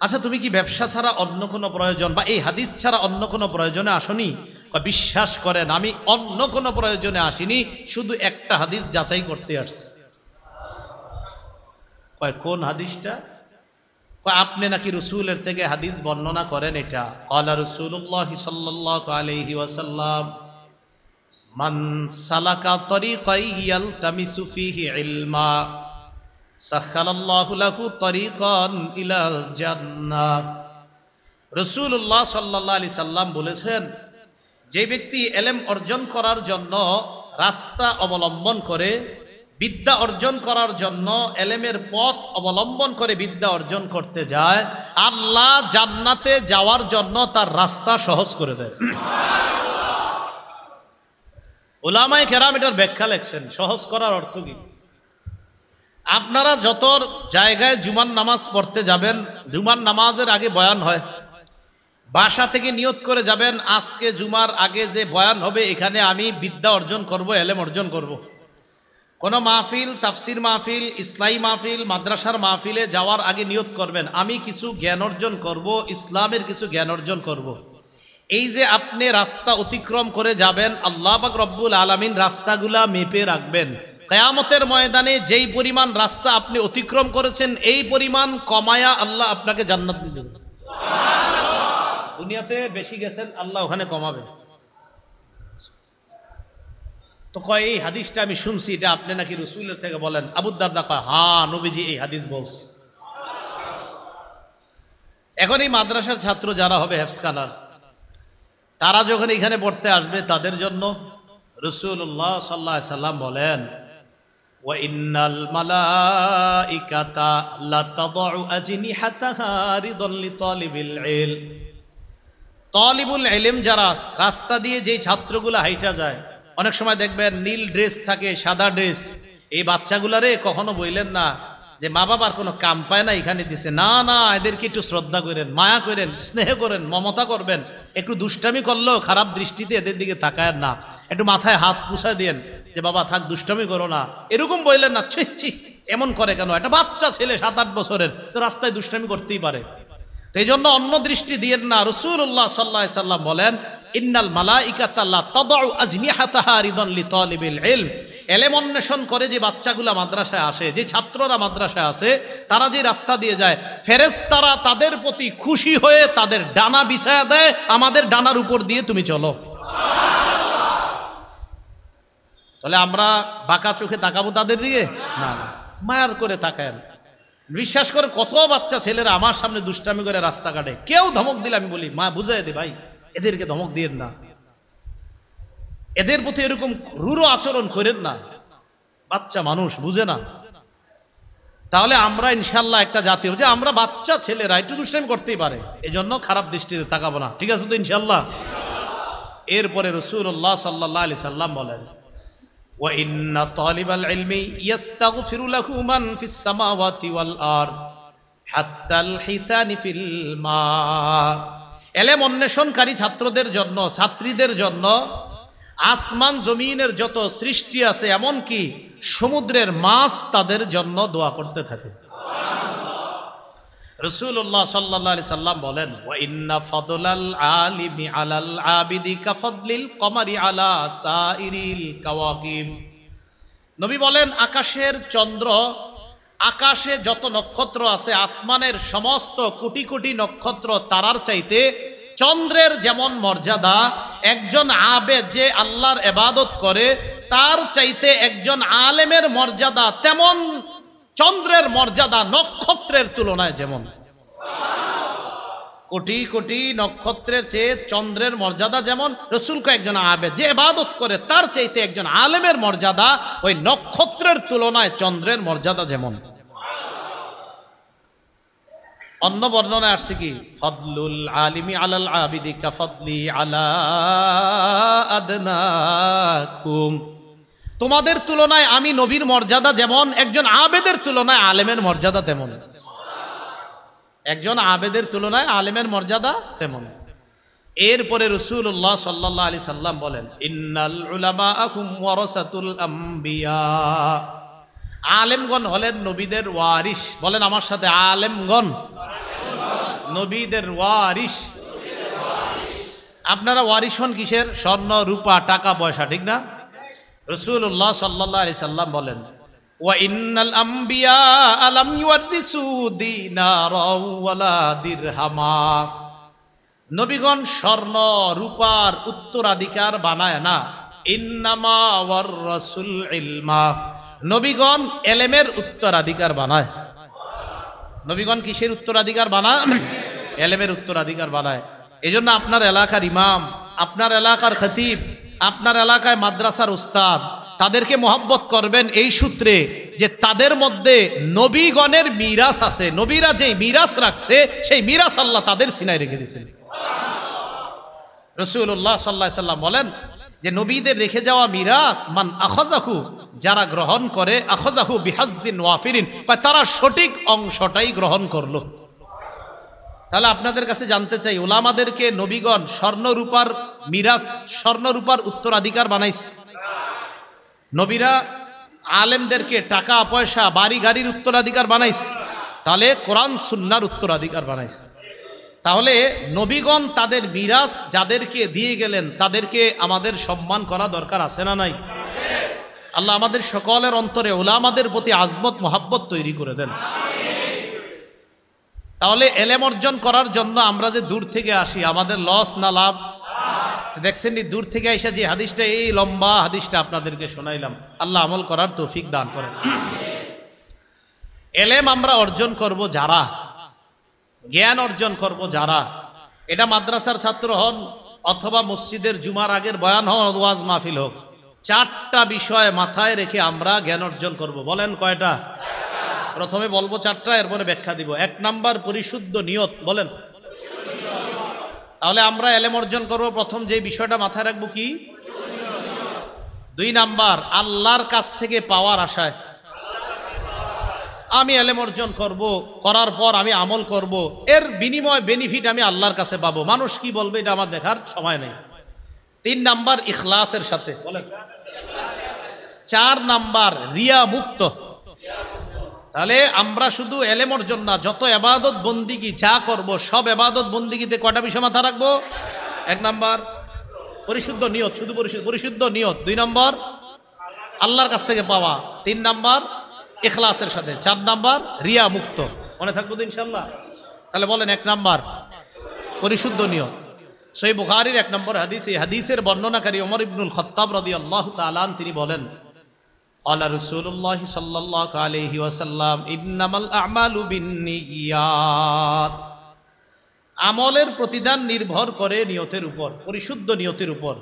আচ্ছা তুমি কি ব্যবসা ছাড়া অন্য কোনো প্রয়োজন বা এই হাদিস ছাড়া অন্য কোনো প্রয়োজনে আসনি? কয় বিশ্বাস করেন আমি অন্য কোনো প্রয়োজনে আসিনি, শুধু একটা হাদিস যাচাই করতে আসছি। কয় কোন হাদিসটা? আপনি নাকি রসুলের থেকে হাদিস বর্ণনা করেন? এটা ক্বালা রাসূলুল্লাহ সাল্লাল্লাহু আলাইহি ওয়াসাল্লাম মান সালাকা তরিকান ইয়ালতামিসু ফীহি ইলমা সাখালাল্লাহু লাহু তরিকান ইলাল জান্নাহ। রাসূলুল্লাহ সাল্লাল্লাহু আলাইহি সাল্লাম বলেছেন, যে ব্যক্তি ইলম অর্জন করার জন্য রাস্তা অবলম্বন করে, বিদ্যা অর্জন করার জন্য ইলমের পথ অবলম্বন করে বিদ্যা অর্জন করতে যায়, আল্লাহ জান্নাতে যাওয়ার জন্য তার রাস্তা সহজ করে দেয়। উলামায়ে কেরাম এটার ব্যাখ্যা লেখছেন, সহজ করার অর্থ কি? আপনারা যত জায়গায় জুমার নামাজ পড়তে যাবেন, জুমার নামাজের আগে বয়ান হয়, বাসা থেকে নিয়ত করে যাবেন আজকে জুমার আগে যে বয়ান হবে এখানে আমি বিদ্যা অর্জন করব, ইলম অর্জন করব। কোন মাহফিল, তাফসির মাহফিল, ইসলামী মাহফিল, মাদ্রাসার মাহফিলে যাওয়ার আগে নিয়ত করবেন আমি কিছু জ্ঞান অর্জন করব, ইসলামের কিছু জ্ঞান অর্জন করব। এই যে আপনি রাস্তা অতিক্রম করে যাবেন, আল্লাহ পাক রব্বুল আলামিন রাস্তাগুলা মেপে রাখবেন। কিয়ামতের ময়দানে যেই পরিমাণ রাস্তা আপনি অতিক্রম করেছেন এই পরিমাণ কমায়া আল্লাহ আপনাকে জান্নাত দিবেন। দুনিয়াতে বেশি গেছেন, আল্লাহ ওখানে কমাবে। তো কয় এই হাদিসটা আমি শুনছি, এটা আপনি নাকি রাসূলের থেকে বলেন? আবু দারদা কয় হ্যাঁ, নবীজি এই হাদিস বলছে। এখন এই মাদ্রাসার ছাত্র যারা হবে হেফজখানার, তারা যখন এখানে পড়তে আসবে তাদের জন্য রাসূলুল্লাহ সাল্লাল্লাহু আলাইহি সাল্লাম বলেন, ওয়া ইন্নাল মালাইকাতা লাতাদউ আজনিহাতাহা রিদান লিতালিবিল ইলম। তালিবুল ইলম যারা রাস্তা দিয়ে যেই ছাত্রগুলা হাইটা যায়, অনেক সময় দেখবেন নীল ড্রেস থাকে, সাদা ড্রেস, এই বাচ্চাগুলারে কখনো বললেন না যে মা বাবার কোনো কাম পায় না এখানে দিছে, না না, এদেরকে একটু শ্রদ্ধা করেন, মায়া করেন, স্নেহ করেন, মমতা করবেন। একটু দুষ্টামি করলেও খারাপ দৃষ্টিতে এদের দিকে তাকায় না, একটু মাথায় হাত পুষায় দেন যে বাবা থাক, দুষ্টামি করো না, এরকম বললেন না। ছি ছি, এমন করে কেন? একটা বাচ্চা ছেলে 7-8 বছরের, তো রাস্তায় দুষ্টামি করতেই পারে। তো এই জন্য অন্য দৃষ্টি দিয়েন না। রাসূলুল্লাহ সাল্লাল্লাহু আলাইহি সাল্লাম বলেন, ইন্নাল মালাইকাতা লা তাদউ আজনিহাতাহা রিদান লিতালিবিল ইলম। ইলম অন্বেষণ করে যে বাচ্চাগুলা মাদ্রাসায় আসে, যে ছাত্ররা মাদ্রাসায় আসে, তারা যে রাস্তা দিয়ে যায়, ফেরেশতারা তাদের প্রতি খুশি হয়ে তাদের ডানা বিছায়া দেয়, আমাদের ডানার উপর দিয়ে তুমি চলো। তাহলে আমরা বাঁকা চোখে তাকাবো তাদের দিকে? না, মায়ার করে তাকায়। বিশ্বাস করে কত বাচ্চা ছেলেরা আমার সামনে দুষ্টামি করে রাস্তা কাটে, কেউ ধমক দিলে আমি বলি মা বুঝাই দে ভাই, এদেরকে ধমক দিয়েন না, এদের প্রতি এরকম রূঢ় আচরণ করেন না, বাচ্চা মানুষ বুঝে না। তাহলে আমরা ইনশাল্লাহ একটা জাতি যে আমরা বাচ্চা ছেলেরা একটু দুষ্টামি করতেই পারে, এজন্য খারাপ দৃষ্টিতে তাকাবো না, ঠিক আছে তো ইনশাল্লাহ? এরপরে রাসূলুল্লাহ সাল্লাল্লাহু আলাইহি সাল্লাম বলেন, ওয়া ইন্না তালিবাল ইলমি ইস্তাগফিরু লাহু মান ফিস সামাওয়াতি ওয়াল আরদ হাত্তাল হিতানি ফিল মা। ইলম অন্বেষণকারী ছাত্রদের জন্য, ছাত্রীদের জন্য আসমান জমিনের যত সৃষ্টি আছে, এমনকি সমুদ্রের মাছ তাদের জন্য দোয়া করতে থাকে। রাসূলুল্লাহ সাল্লাল্লাহু আলাইহি সাল্লাম বলেন, ওয়া ইন্না ফাদলাল আলিমি আলাল আবিদি কাফাদলিল কমারি আলা সাইরিল কাওয়াকিব। নবী বলেন, আকাশের চন্দ্র, আকাশে যত নক্ষত্র আছে, আসমানের সমস্ত কোটি কোটি নক্ষত্র তারার চাইতে চন্দ্রের যেমন মর্যাদা, একজন আবেদ যে আল্লাহর ইবাদত করে তার চাইতে একজন আলেমের মর্যাদা তেমন চন্দ্রের মর্যাদা নক্ষত্রের তুলনায় যেমন। কোটি কোটি নক্ষত্রের চেয়ে চন্দ্রের মর্যাদা যেমন, রাসূল একজন আবেদ যে ইবাদত করে তার চাইতে একজন আলেমের মর্যাদা ওই নক্ষত্রের তুলনায় চন্দ্রের মর্যাদা যেমন। অন্য বর্ণনায় আসছে কি, ফাদলুল আলিমি আলাল আবিদি কাফাদলি আলা আদনাকুম। তোমাদের তুলনায় আমি নবীর মর্যাদা যেমন, একজন আবেদের তুলনায় আলেমের মর্যাদা তেমন। একজন আবেদের তুলনায় আলেমের মর্যাদা তেমন। এরপরে রাসূলুল্লাহ সাল্লাল্লাহু আলাইহি সাল্লাম বলেন, ইন্নাল উলামা হুম ওয়ারাসাতুল আম্বিয়া। আলেমগণ হলেন নবীদের ওয়ারিস। বলেন আমার সাথে, আলেমগণ নবীদের ওয়ারিস। আপনারা ওয়ারিস হন কিসের? স্বর্ণ, রূপা, টাকা পয়সা, ঠিক না? রাসূলুল্লাহ সাল্লাল্লাহু আলাইহি সাল্লাম বলেন, ওয়া ইন্নাল আম্বিয়া লাম ইউরিসু দিনারাও ওয়ালা দিরহামা, নবীগণ স্বর্ণ রূপার উত্তরাধিকার বানায় না, ইন্নামা ওয়াররাসুল ইলমা, নবীগণ এলেমের উত্তরাধিকার বানায়। নবীগণ কিসের উত্তরাধিকার বানায়? এলেমের উত্তরাধিকার বানায়। এজন্য আপনার এলাকার ইমাম, আপনার এলাকার খতিব, আপনার এলাকায় মাদ্রাসার উস্তাদ, তাদেরকে মহব্বত করবেন এই সূত্রে যে তাদের মধ্যে নবীগণের মিরাস আছে। নবীরা যেই মিরাস রাখছে সেই মিরাস আল্লাহ তাদের সিনায় রেখে দিয়েছেন। রাসূলুল্লাহ সাল্লাল্লাহু আলাইহি সাল্লাম বলেন যে নবীদের রেখে যাওয়া মিরাস মান আখাযাহু, যারা গ্রহণ করে, আখাযাহু বিহাজ্জিন ওয়াফিরিন, তারা সঠিক অংশটাই গ্রহণ করলো। তাহলে আপনাদের কাছে জানতে চাই, উলামাদেরকে নবীগণ স্বর্ণরূপার মিরাস, স্বর্ণরূপার উত্তরাধিকার বানাইছে? নবীরা আলেমদেরকে টাকা পয়সা বাড়ি গাড়ির উত্তরাধিকার বানাইছে? তাহলে কোরআন সুন্নাহর উত্তরাধিকার বানাইছে। তাহলে নবীগণ তাদের মিরাস যাদেরকে দিয়ে গেলেন তাদেরকে আমাদের সম্মান করা দরকার আছে না নাই? আল্লাহ আমাদের সকলের অন্তরে উলামাদের প্রতি আজমত মোহাব্বত তৈরি করে দেন। তাহলে এলেম অর্জন করার জন্য আমরা যে দূর থেকে আসি, আমাদের লস না লাভ? দেখছেন দূর থেকে এসে যে হাদিসটা, এই লম্বা হাদিসটা আপনাদেরকে শোনাইলাম, আল্লাহ আমল করার তৌফিক দান করেন। এলেম আমরা অর্জন করব যারা, জ্ঞান অর্জন করব যারা, এটা মাদ্রাসার ছাত্র হন অথবা মসজিদের জুমার আগের বয়ান হন, ওয়াজ মাহফিল হোক, চারটা বিষয় মাথায় রেখে আমরা জ্ঞান অর্জন করব। বলেন কয়টা? প্রথমে বলবো চারটা, এরপরে ব্যাখ্যা দিব। 1 নাম্বার পরিশুদ্ধ নিয়ত। বলেন। তাহলে আমরা এলেম অর্জন করব, প্রথম যে বিষয়টা মাথায় রাখবো কি? 2 নাম্বার আল্লাহর কাছ থেকে পাওয়ার আশায় আমি এলেম অর্জন করব, করার পর আমি আমল করব, এর বিনিময় বেনিফিট আমি আল্লাহর কাছে পাবো, মানুষ কি বলবে এটা আমার দেখার সময় নেই। 3 নাম্বার ইখলাসের সাথে। বলেন। 4 নাম্বার রিয়া মুক্ত। তাহলে আমরা শুধু এলেম অর্জন না, যত ইবাদত বন্দিগি যা করব সব ইবাদত বন্দিগিতে কয়টা বিষয় মাথা রাখবো? 1 নাম্বার পরিশুদ্ধ নিয়ত, শুধু পরিশুদ্ধ নিয়ত। 2 নাম্বার আল্লাহর কাছ থেকে পাওয়া। 3 নাম্বার ইখলাসের সাথে। 4 নাম্বার রিয়া মুক্ত। মনে থাকবো তো ইনশাআল্লাহ? তাহলে বলেন 1 নাম্বার পরিশুদ্ধ নিয়ত। সহিহ বুখারীর 1 নম্বর হাদিস, এই হাদিসের বর্ণনাকারী ওমর ইবনুল খাত্তাব রাদিয়াল্লাহু তাআলা আনহু, তিনি বলেন, ক্বালা রাসূলুল্লাহ সাল্লাল্লাহু আলাইহি ওয়াসাল্লাম ইন্নামাল আ'মালু বিন্নিয়াত, আমলের প্রতিদান নির্ভর করে নিয়তের উপর, পরিশুদ্ধ নিয়তের উপর।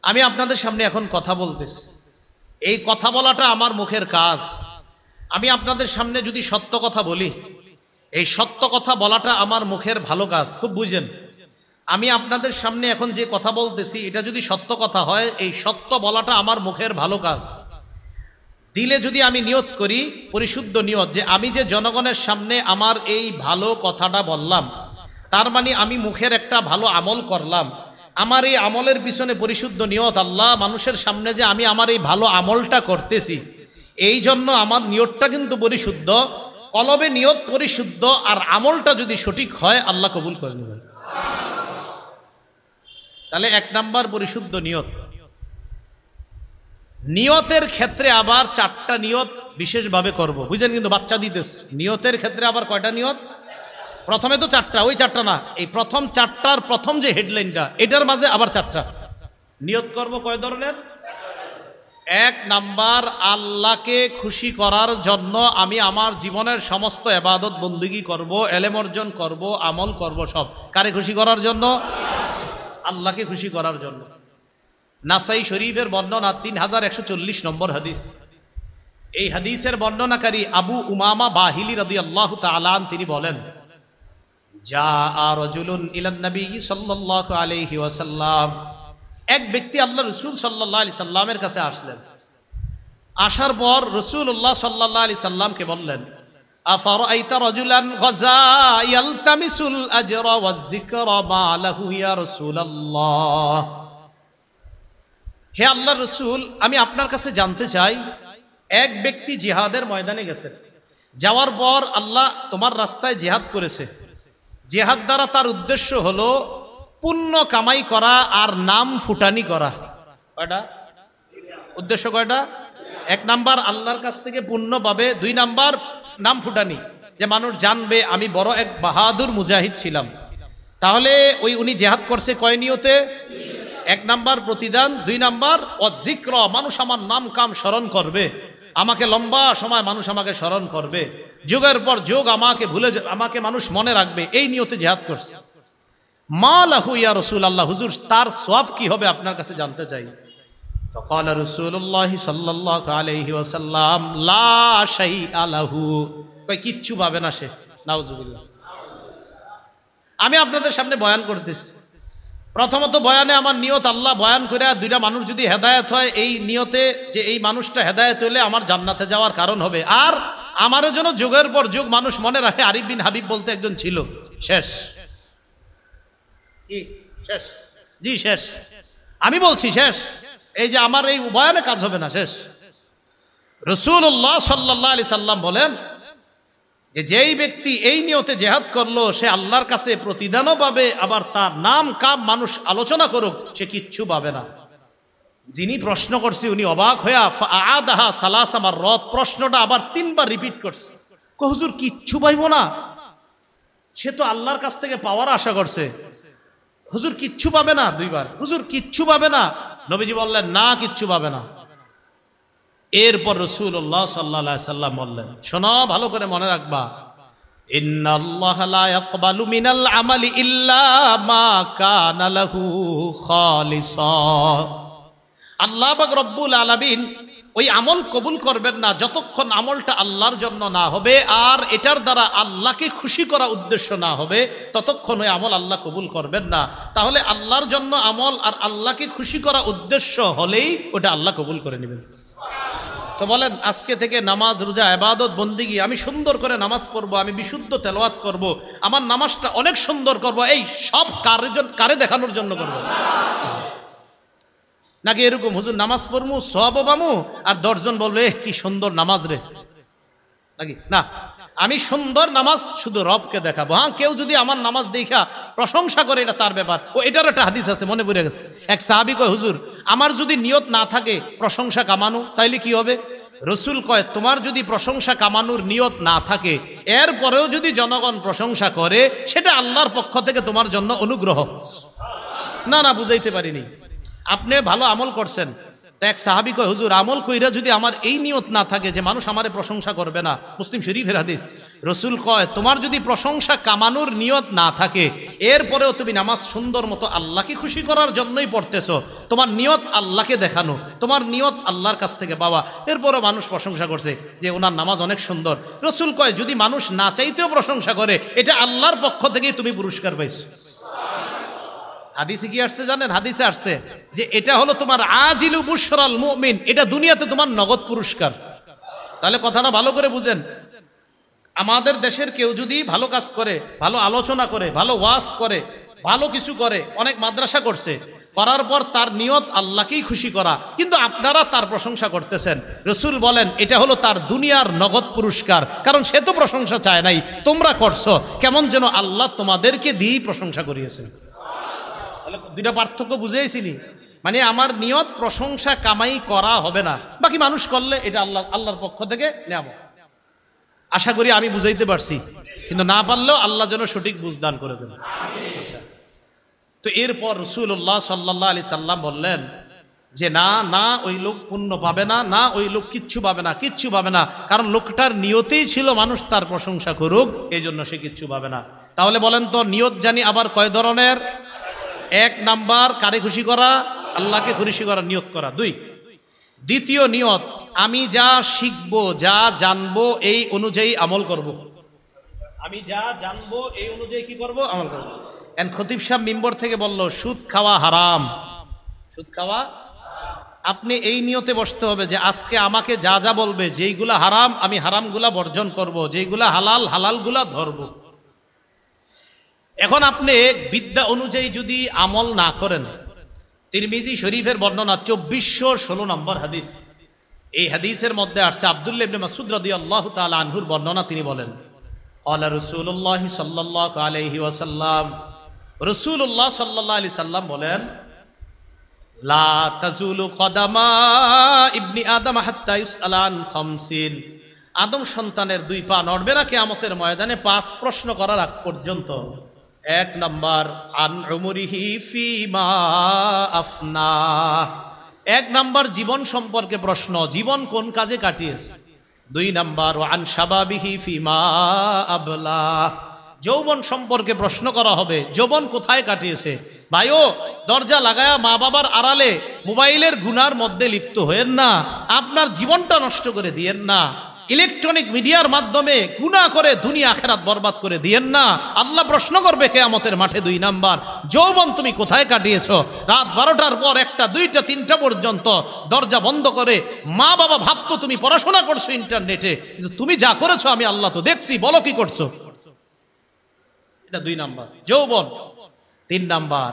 আমি আপনাদের সামনে এখন কথা বলতেছি, এই কথা বলাটা আমার মুখের কাজ। আমি আপনাদের সামনে যদি সত্য কথা বলি, এই সত্য কথা বলাটা আমার মুখের ভালো কাজ। খুব বুঝেন, আমি আপনাদের সামনে এখন যে কথা বলতেছি এটা যদি সত্য কথা হয়, এই সত্য বলাটা আমার মুখের ভালো কাজ। দিলে যদি আমি নিয়ত করি, পরিশুদ্ধ নিয়ত, যে আমি যে জনগণের সামনে আমার এই ভালো কথাটা বললাম, তার মানে আমি মুখের একটা ভালো আমল করলাম, আমার এই আমলের পিছনে পরিশুদ্ধ নিয়ত, আল্লাহ মানুষের সামনে যে আমি আমার এই ভালো আমলটা করতেছি, এই জন্য আমার নিয়তটা কিন্তু পরিশুদ্ধ। কলবে নিয়ত পরিশুদ্ধ আর আমলটা যদি সঠিক হয়, আল্লাহ কবুল করে নেবেন। তাহলে 1 নাম্বার পরিশুদ্ধ নিয়ত। নিয়তের ক্ষেত্রে আবার 4টা নিয়ত বিশেষভাবে করব, বুঝেন? কিন্তু বাচ্চা দিতেস নিয়তের ক্ষেত্রে আবার কয়টা নিয়ত? প্রথমে তো 4টা, ওই 4টা না, এই প্রথম 4টার প্রথম যে হেডলাইনটা, এটার মাঝে আবার 4টা নিয়ত করব। কয় ধরনের? 1 নাম্বার আল্লাহকে খুশি করার জন্য আমি আমার জীবনের সমস্ত ইবাদত বন্দেগী করব, ইলম অর্জন করব, আমল করব, সব কারে খুশি করার জন্য? আল্লাহকে খুশি করার জন্য। নাসাই শরীফের বর্ণনা 3140 নম্বর হাদিস। এই হাদিসের বর্ণনাকারী আবু উমামা বাহিলি রাদিয়াল্লাহু তাআলা আনহু, তিনি বলেন, জাআ রাজুলুন ইলান নবী সাল্লাল্লাহু আলাইহি ওয়াসাল্লাম, এক ব্যক্তি আল্লাহ রাসূল সাল্লাল্লাহু আলাইহি সাল্লামের কাছে আসলেন। আসার পর রাসূলুল্লাহ সাল্লাল্লাহু আলাইহি সাল্লামকে বললেন, আফারাইতা রাজুলান গাজা ইয়ালতামিসুল আজরা ওয়াজ যিকরা মা লাহু ইয়া রাসূলুল্লাহ। হে আল্লাহর রাসূল, আমি আপনার কাছে জানতে চাই, এক ব্যক্তি জিহাদের ময়দানে গেছে, যাওয়ার পর আল্লাহ তোমার রাস্তায় জিহাদ করেছে, জিহাদ দ্বারা তার উদ্দেশ্য হলো পুণ্য কামাই করা আর নাম ফুটানি করা। কয়টা উদ্দেশ্য? কয়টা? এক নাম্বার আল্লাহর কাছ থেকে পুণ্য পাবে, 2 নাম্বার নাম ফুটানি, যে মানুষ জানবে আমি বড় এক বাহাদুর মুজাহিদ ছিলাম। তাহলে উনি জিহাদ করছে কয় নিয়তে? 1 নাম্বার প্রতিদান, 2 নাম্বার অজিক্র, মানুষ আমার নাম কাম স্মরণ করবে, আমাকে লম্বা সময় মানুষ আমাকে স্মরণ করবে, যুগের পর যুগ আমাকে মানুষ মনে রাখবে, এই নিয়তে জিহাদ করছে। মা লাহু ইয়া রাসূলুল্লাহ, হুজুর তার সওয়াব কি হবে আপনার কাছে জানতে চাই। فقال رسول الله صلى الله عليه وسلم لا شيء له, কই কিচ্ছু পাবে না সে। নাউজুবিল্লাহ। আমি আপনাদের সামনে বয়ান করতেছি, প্রথমত বয়ানে আমার নিয়ত আল্লাহ বয়ান করে 2টা মানুষ যদি হেদায়েত হয় এই নিয়তে যে এই মানুষটা হেদায়েত হলে আমার জান্নাতে যাওয়ার কারণ হবে, আর আমারও যেন যুগের পর যুগ মানুষ মনে রাখে আরিফ বিন হাবিব বলতে একজন ছিল। শেষ কি? শেষ? জি শেষ। আমি বলছি শেষ। এই যে আমার এই বয়ানে কাজ হবে না, শেষ। রাসূলুল্লাহ সাল্লাল্লাহু আলাইহি সাল্লাম বলেন যে যেই ব্যক্তি এই নিয়তে জিহাদ করলো সে আল্লাহর কাছে প্রতিদানও পাবে, আবার তার নাম কাম মানুষ আলোচনা করুক সে কিচ্ছু পাবে না। যিনি প্রশ্ন করছে উনি অবাক হইয়া ফাআদাহা সালাসা মাররাত, প্রশ্নটা আবার 3 বার রিপিট করছে। হুজুর কিচ্ছু পাইবো না? সে তো আল্লাহর কাছ থেকে পাওয়ার আশা করছে। হুজুর কিচ্ছু পাবে না? 2 বার। হুজুর কিচ্ছু পাবে না? নবীজি বললেন না, কিচ্ছু পাবে না। এরপর রাসূলুল্লাহ সাল্লাল্লাহু আলাইহি সাল্লাম বললেন, শোনো ভালো করে মনে রাখবা, ইন্নাল্লাহা লা ইয়াকবালু মিনাল আমালি ইল্লা মা কানা লাহু খালিসা। আল্লাহ পাক রব্বুল আলামিন ওই আমল কবুল করবেন না যতক্ষণ আমলটা আল্লাহর জন্য না হবে আর এটার দ্বারা আল্লাহকে খুশি করা উদ্দেশ্য না হবে, ততক্ষণ ওই আমল আল্লাহ কবুল করবেন না। তাহলে আল্লাহর জন্য আমল আর আল্লাহকে খুশি করা উদ্দেশ্য হলেই ওটা আল্লাহ কবুল করে নেবেন। তো বলেন আজকে থেকে নামাজ রোজা ইবাদত বন্দিগি আমি সুন্দর করে নামাজ পড়বো, আমি বিশুদ্ধ তেলাওয়াত করব, আমার নামাজটা অনেক সুন্দর করব, এই সব কারে দেখানোর জন্য করব? নাকি এরকম হুজুর নামাজ পড়মু সওয়াবও পামু আর 10 জন বলবে কি সুন্দর নামাজ রে, নাকি? না, আমি সুন্দর নামাজ শুধু রবকে দেখাবো। হ্যাঁ, কেউ যদি আমার নামাজ দেখা প্রশংসা করে এটা তার ব্যাপার। ও এটার একটা হাদিস আছে মনে পড়ে গেছে। এক সাহাবী কয় হুজুর আমার যদি নিয়ত না থাকে প্রশংসা কামানো তাইলে কি হবে? রসুল কয় তোমার যদি প্রশংসা কামানোর নিয়ত না থাকে এরপরেও যদি জনগণ প্রশংসা করে সেটা আল্লাহর পক্ষ থেকে তোমার জন্য অনুগ্রহ। না না, বুঝাইতে পারিনি। আপনি ভালো আমল করছেন, তা এক সাহাবী কয় হুজুর আমল কইরা যদি আমার এই নিয়ত না থাকে যে মানুষ আমারে প্রশংসা করবে না, মুসলিম শরীফের হাদিস, রসুল কয় তোমার যদি প্রশংসা কামানোর নিয়ত না থাকে এরপরেও তুমি নামাজ সুন্দর মতো আল্লাহকে খুশি করার জন্যই পড়তেছো, তোমার নিয়ত আল্লাহকে দেখানো, তোমার নিয়ত আল্লাহর কাছ থেকে পাওয়া, এরপরও মানুষ প্রশংসা করছে যে ওনার নামাজ অনেক সুন্দর, রসুল কয় যদি মানুষ না চাইতেও প্রশংসা করে এটা আল্লাহর পক্ষ থেকেই তুমি পুরস্কার পাইছো। হাদিসে কি আসছে জানেন? হাদিসে আসছে যে এটা হলো তোমার আজিলু বুশরাল মুমিন, এটা দুনিয়াতে তোমার নগদ পুরস্কার। তাহলে কথাটা ভালো করে বুঝেন, আমাদের দেশের কেউ যদি ভালো কাজ করে, ভালো আলোচনা করে, ভালো ওয়াজ করে, ভালো কিছু করে, অনেক মাদ্রাসা করছে, করার পর তার নিয়ত আল্লাহকেই খুশি করা, কিন্তু আপনারা তার প্রশংসা করতেছেন, রসুল বলেন এটা হলো তার দুনিয়ার নগদ পুরস্কার, কারণ সে তো প্রশংসা চায় নাই, তোমরা করছো, কেমন যেন আল্লাহ তোমাদেরকে দিয়েই প্রশংসা করিয়েছেন। 2টা পার্থক্য বুঝেইছিনি। মানে আমার নিয়ত প্রশংসা কামাই করা হবে না, বাকি মানুষ করলে এটা আল্লাহর পক্ষ থেকে নেব। আশা করি আমি বুঝাইতে পারছি, কিন্তু না পারলেও আল্লাহ যেন সঠিক বুঝদান করে দেন। আচ্ছা, তো এরপর রাসূলুল্লাহ সাল্লাল্লাহু আলাইহি সাল্লাম বললেন যে না না, ওই লোক পুণ্য পাবে না, না ওই লোক কিচ্ছু পাবে না, কিচ্ছু পাবে না, কারণ লোকটার নিয়তেই ছিল মানুষ তার প্রশংসা করুক, এই জন্য সে কিচ্ছু পাবে না। তাহলে বলেন তো নিয়ত জানি আবার কয় ধরনের? 1 নাম্বার কারে খুশি করা? আল্লাহকে খুশি করা নিয়ত করা। 2, দ্বিতীয় নিয়ত আমি যা শিখবো যা জানবো এই অনুযায়ী আমল করব। আমি যা জানবো এই অনুযায়ী কি করব? আমল করব। এন খতিব সাহেব মিম্বর থেকে বলল সুদ খাওয়া হারাম, সুদ খাওয়া, আপনি এই নিয়তে বসতে হবে যে আজকে আমাকে যা যা বলবে যেইগুলা হারাম আমি হারামগুলা বর্জন করব, যেইগুলা হালাল হালালগুলা ধরবো। এখন আপনি বিদ্যা অনুযায়ী যদি আমল না করেন, তিরমিজি শরীফের বর্ণনা 2416 নম্বর হাদিস, এই হাদিসের মধ্যে আসছে আব্দুল্লাহ ইবনে মাসউদ রাদিয়াল্লাহু তাআলা আনহুর বর্ণনা, তিনি বলেন ক্বালা রাসূলুল্লাহ সাল্লাল্লাহু আলাইহি ওয়াসাল্লাম, রাসূলুল্লাহ সাল্লাল্লাহু আলাইহি সাল্লাম বলেন লা তাজুলু কদামা ইবনি আদম হাত্তা ইউসআলা আন খামসিন, আদম সন্তানের দুই পা নড়বে না কিয়ামতের ময়দানে 5 প্রশ্ন করার আগ পর্যন্ত। 1 নাম্বার আন উমরিহি ফিমা আফনা, 1 নাম্বার জীবন সম্পর্কে প্রশ্ন, জীবন কোন কাজে কাটিয়েছে। 2 নাম্বার আন শাবাবিহি ফিমা আবলা, যৌবন সম্পর্কে প্রশ্ন করা হবে, যৌবন কোথায় কাটিয়েছে। ভাইও দরজা লাগায়া মা বাবার আড়ালে মোবাইলের গুনার মধ্যে লিপ্ত হয়েন না, আপনার জীবনটা নষ্ট করে দিয়েন না। ইলেকট্রনিক মিডিয়ার মাধ্যমে গুনাহ করে দুনিয়া আখিরাত বরবাদ করে দিয়েন না। আল্লাহ প্রশ্ন করবে কিয়ামতের মাঠে। 2 নাম্বার যৌবন তুমি কোথায় কাটিয়েছো। রাত 12টার পর 1টা 2টা 3টা পর্যন্ত দরজা বন্ধ করে মা বাবা ভাবতো তুমি পড়াশোনা করছো ইন্টারনেটে, কিন্তু তুমি যা করেছো আমি আল্লাহ তো দেখছি, বলো কি করছো। এটা 2 নাম্বার যৌবন। 3 নাম্বার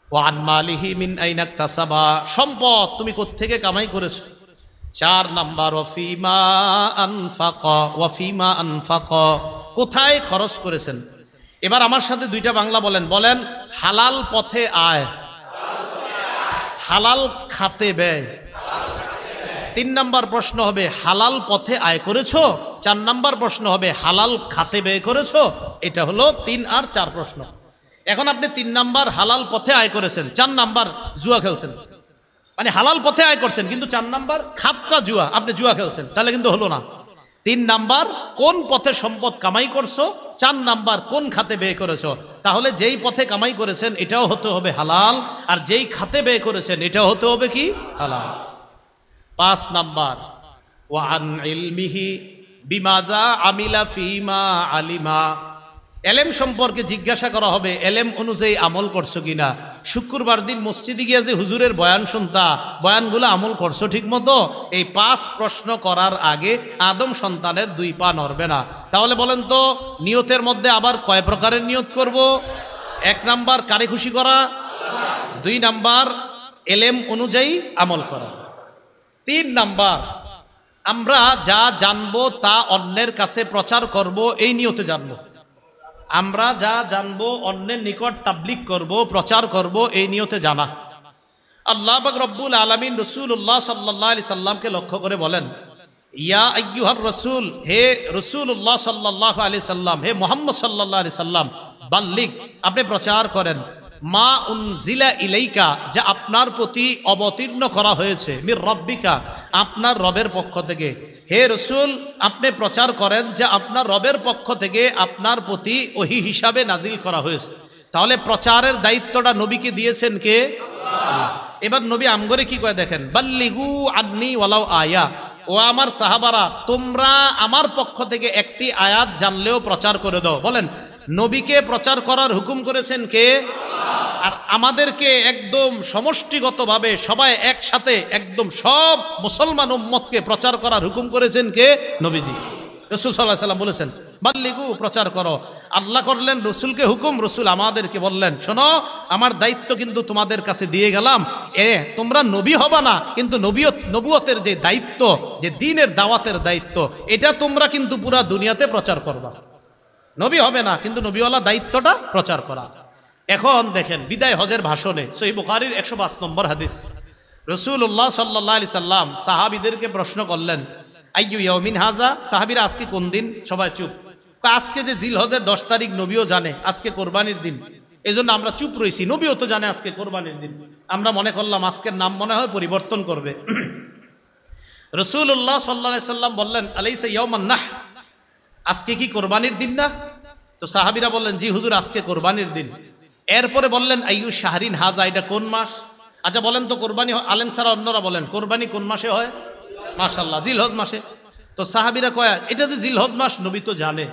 ওয়ান মালিহি মিন আইনা ইকতাসাবা, সম্পদ তুমি কোত্থেকে কামাই করেছো। 4 নাম্বার ওয়াফিমা আনফাকা, ওয়াফিমা আনফাকা, কোথায় খরচ করেছেন। এবার আমার সাথে 2টা বাংলা বলেন, বলেন হালাল পথে আয়, হালাল খাতে ব্যয়। 3 নাম্বার প্রশ্ন হবে হালাল পথে আয় করেছো। 4 নাম্বার প্রশ্ন হবে হালাল খাতে ব্যয় করেছো। এটা হলো 3 আর 4 প্রশ্ন। এখন আপনি 3 নাম্বার হালাল পথে আয় করেছেন, 4 নাম্বার জুয়া খেলছেন, মানে হালাল পথে আয় করছেন কিন্তু 4 নাম্বার খাতটা জুয়া, আপনি জুয়া খেলছেন, তাহলে কিন্তু হলো না। 3 নাম্বার কোন পথে সম্পদ কামাই করছো, 4 নাম্বার কোন খাতে ব্যয় করেছো। তাহলে যেই পথে কামাই করেছেন এটাও হতে হবে হালাল, আর যেই খাতে ব্যয় করেছেন এটাও হতে হবে কি হালাল। 5 নাম্বার ওয়ান ইলমিহি বিমাজা আমিলা ফিমা আলিমা, এলেম সম্পর্কে জিজ্ঞাসা করা হবে, এলেম অনুযায়ী আমল করছো কিনা। শুক্রবার দিন মসজিদে গিয়ে যে হুজুরের বয়ান শুনতা, বয়ানগুলো আমল করছো ঠিক মতো। এই 5 প্রশ্ন করার আগে আদম সন্তানের 2 পা নড়বে না। তাহলে বলেন তো নিয়তের মধ্যে আবার কয় প্রকারের নিয়ত করব। 1 নাম্বার কারে খুশি করা, 2 নাম্বার এলেম অনুযায়ী আমল করা, 3 নাম্বার আমরা যা জানবো তা অন্যের কাছে প্রচার করব, এই নিয়তে জানবো। আমরা যা জানবো অন্যের নিকট তাবলীগ করব, প্রচার করব, এই নিয়তে জানা। আল্লাহ পাক রব্বুল আলামিন রাসূলুল্লাহ সাল্লাল্লাহু আলাইহি সাল্লামকে লক্ষ্য করে বলেন, ইয়া আইয়ুহার রাসূল, হে রাসূলুল্লাহ সাল্লাল্লাহু আলাইহি সাল্লাম, হে মুহাম্মদ সাল্লাল্লাহু আলাইহি সাল্লাম, বাল্লিগ, আপনি প্রচার করেন, মা উনজিলা ইলাইকা, যা আপনার প্রতি অবতীর্ণ করা হয়েছে, মির রব্বিকা, আপনার রবের পক্ষ থেকে। হে রাসূল, আপনি প্রচার করেন যে আপনার রবের পক্ষ থেকে আপনার প্রতি ওহী হিসাবে নাজিল করা হয়েছে। তাহলে প্রচারের দায়িত্বটা নবীকে দিয়েছেন কে? আল্লাহ। এবার নবী আমগরে কি কয় দেখেন, বাল্লিগু আন্নি ওয়ালাউ আয়া, ও আমার সাহাবারা তোমরা আমার পক্ষ থেকে একটি আয়াত জানলেও প্রচার করে দাও। বলেন নবীকে প্রচার করার হুকুম করেছেন কে? আর আমাদেরকে একদম সমষ্টিগতভাবে সবাই একসাথে একদম সব মুসলমান উম্মতকে প্রচার করার হুকুম করেছেন কে? নবীজি। রাসূল সাল্লাল্লাহু আলাইহি সাল্লাম বলেছেন বাল্লিগু, প্রচার করো। আল্লাহ করলেন রসুলকে হুকুম, রসুল আমাদেরকে বললেন শোনো আমার দায়িত্ব কিন্তু তোমাদের কাছে দিয়ে গেলাম, তোমরা নবী হবা না কিন্তু নবুয়তের যে দায়িত্ব, যে দ্বীনের দাওয়াতের দায়িত্ব, এটা তোমরা কিন্তু পুরা দুনিয়াতে প্রচার করবা। নবী হবে না কিন্তু নবীওয়ালা দায়িত্বটা প্রচার করা। এখন দেখেন বিদায় হজের ভাষণে সহিহ বুখারীর 105 নম্বর হাদিস, রাসূলুল্লাহ সাল্লাল্লাহু আলাইহি সাল্লাম সাহাবীদেরকে প্রশ্ন করলেন আইয়ু ইয়াউমিন হাযা, সাহাবীরা আজকে কোন দিন? সবাই চুপ। আজকে যে জিলহজের 10 তারিখ, নবীও জানে আজকে কোরবানির দিন, এজন্য আমরা চুপ রইছি। নবীও তো জানে আজকে কোরবানির দিন, আমরা মনে করলাম আজকের নাম মনে হয় পরিবর্তন করবে। রাসূলুল্লাহ সাল্লাল্লাহু আলাইহি সাল্লাম বললেন আলাইসা ইয়াউমান নাহ, আজকে কি কোরবানির দিন না? তো সাহাবীরা বললেন জি হুজুর আজকে কোরবানির দিন। এরপরে বললেন আইয়ু শাহরিন হাযা, এটা কোন মাস? আচ্ছা বলেন তো কোরবানি, আলেম ছাড়া অন্যরা বলেন কোরবানি কোন মাসে হয়? মাশাআল্লাহ জিলহজ মাসে। তো সাহাবীরা কয় এটা যে জিলহজ মাস, নবী তো জানে।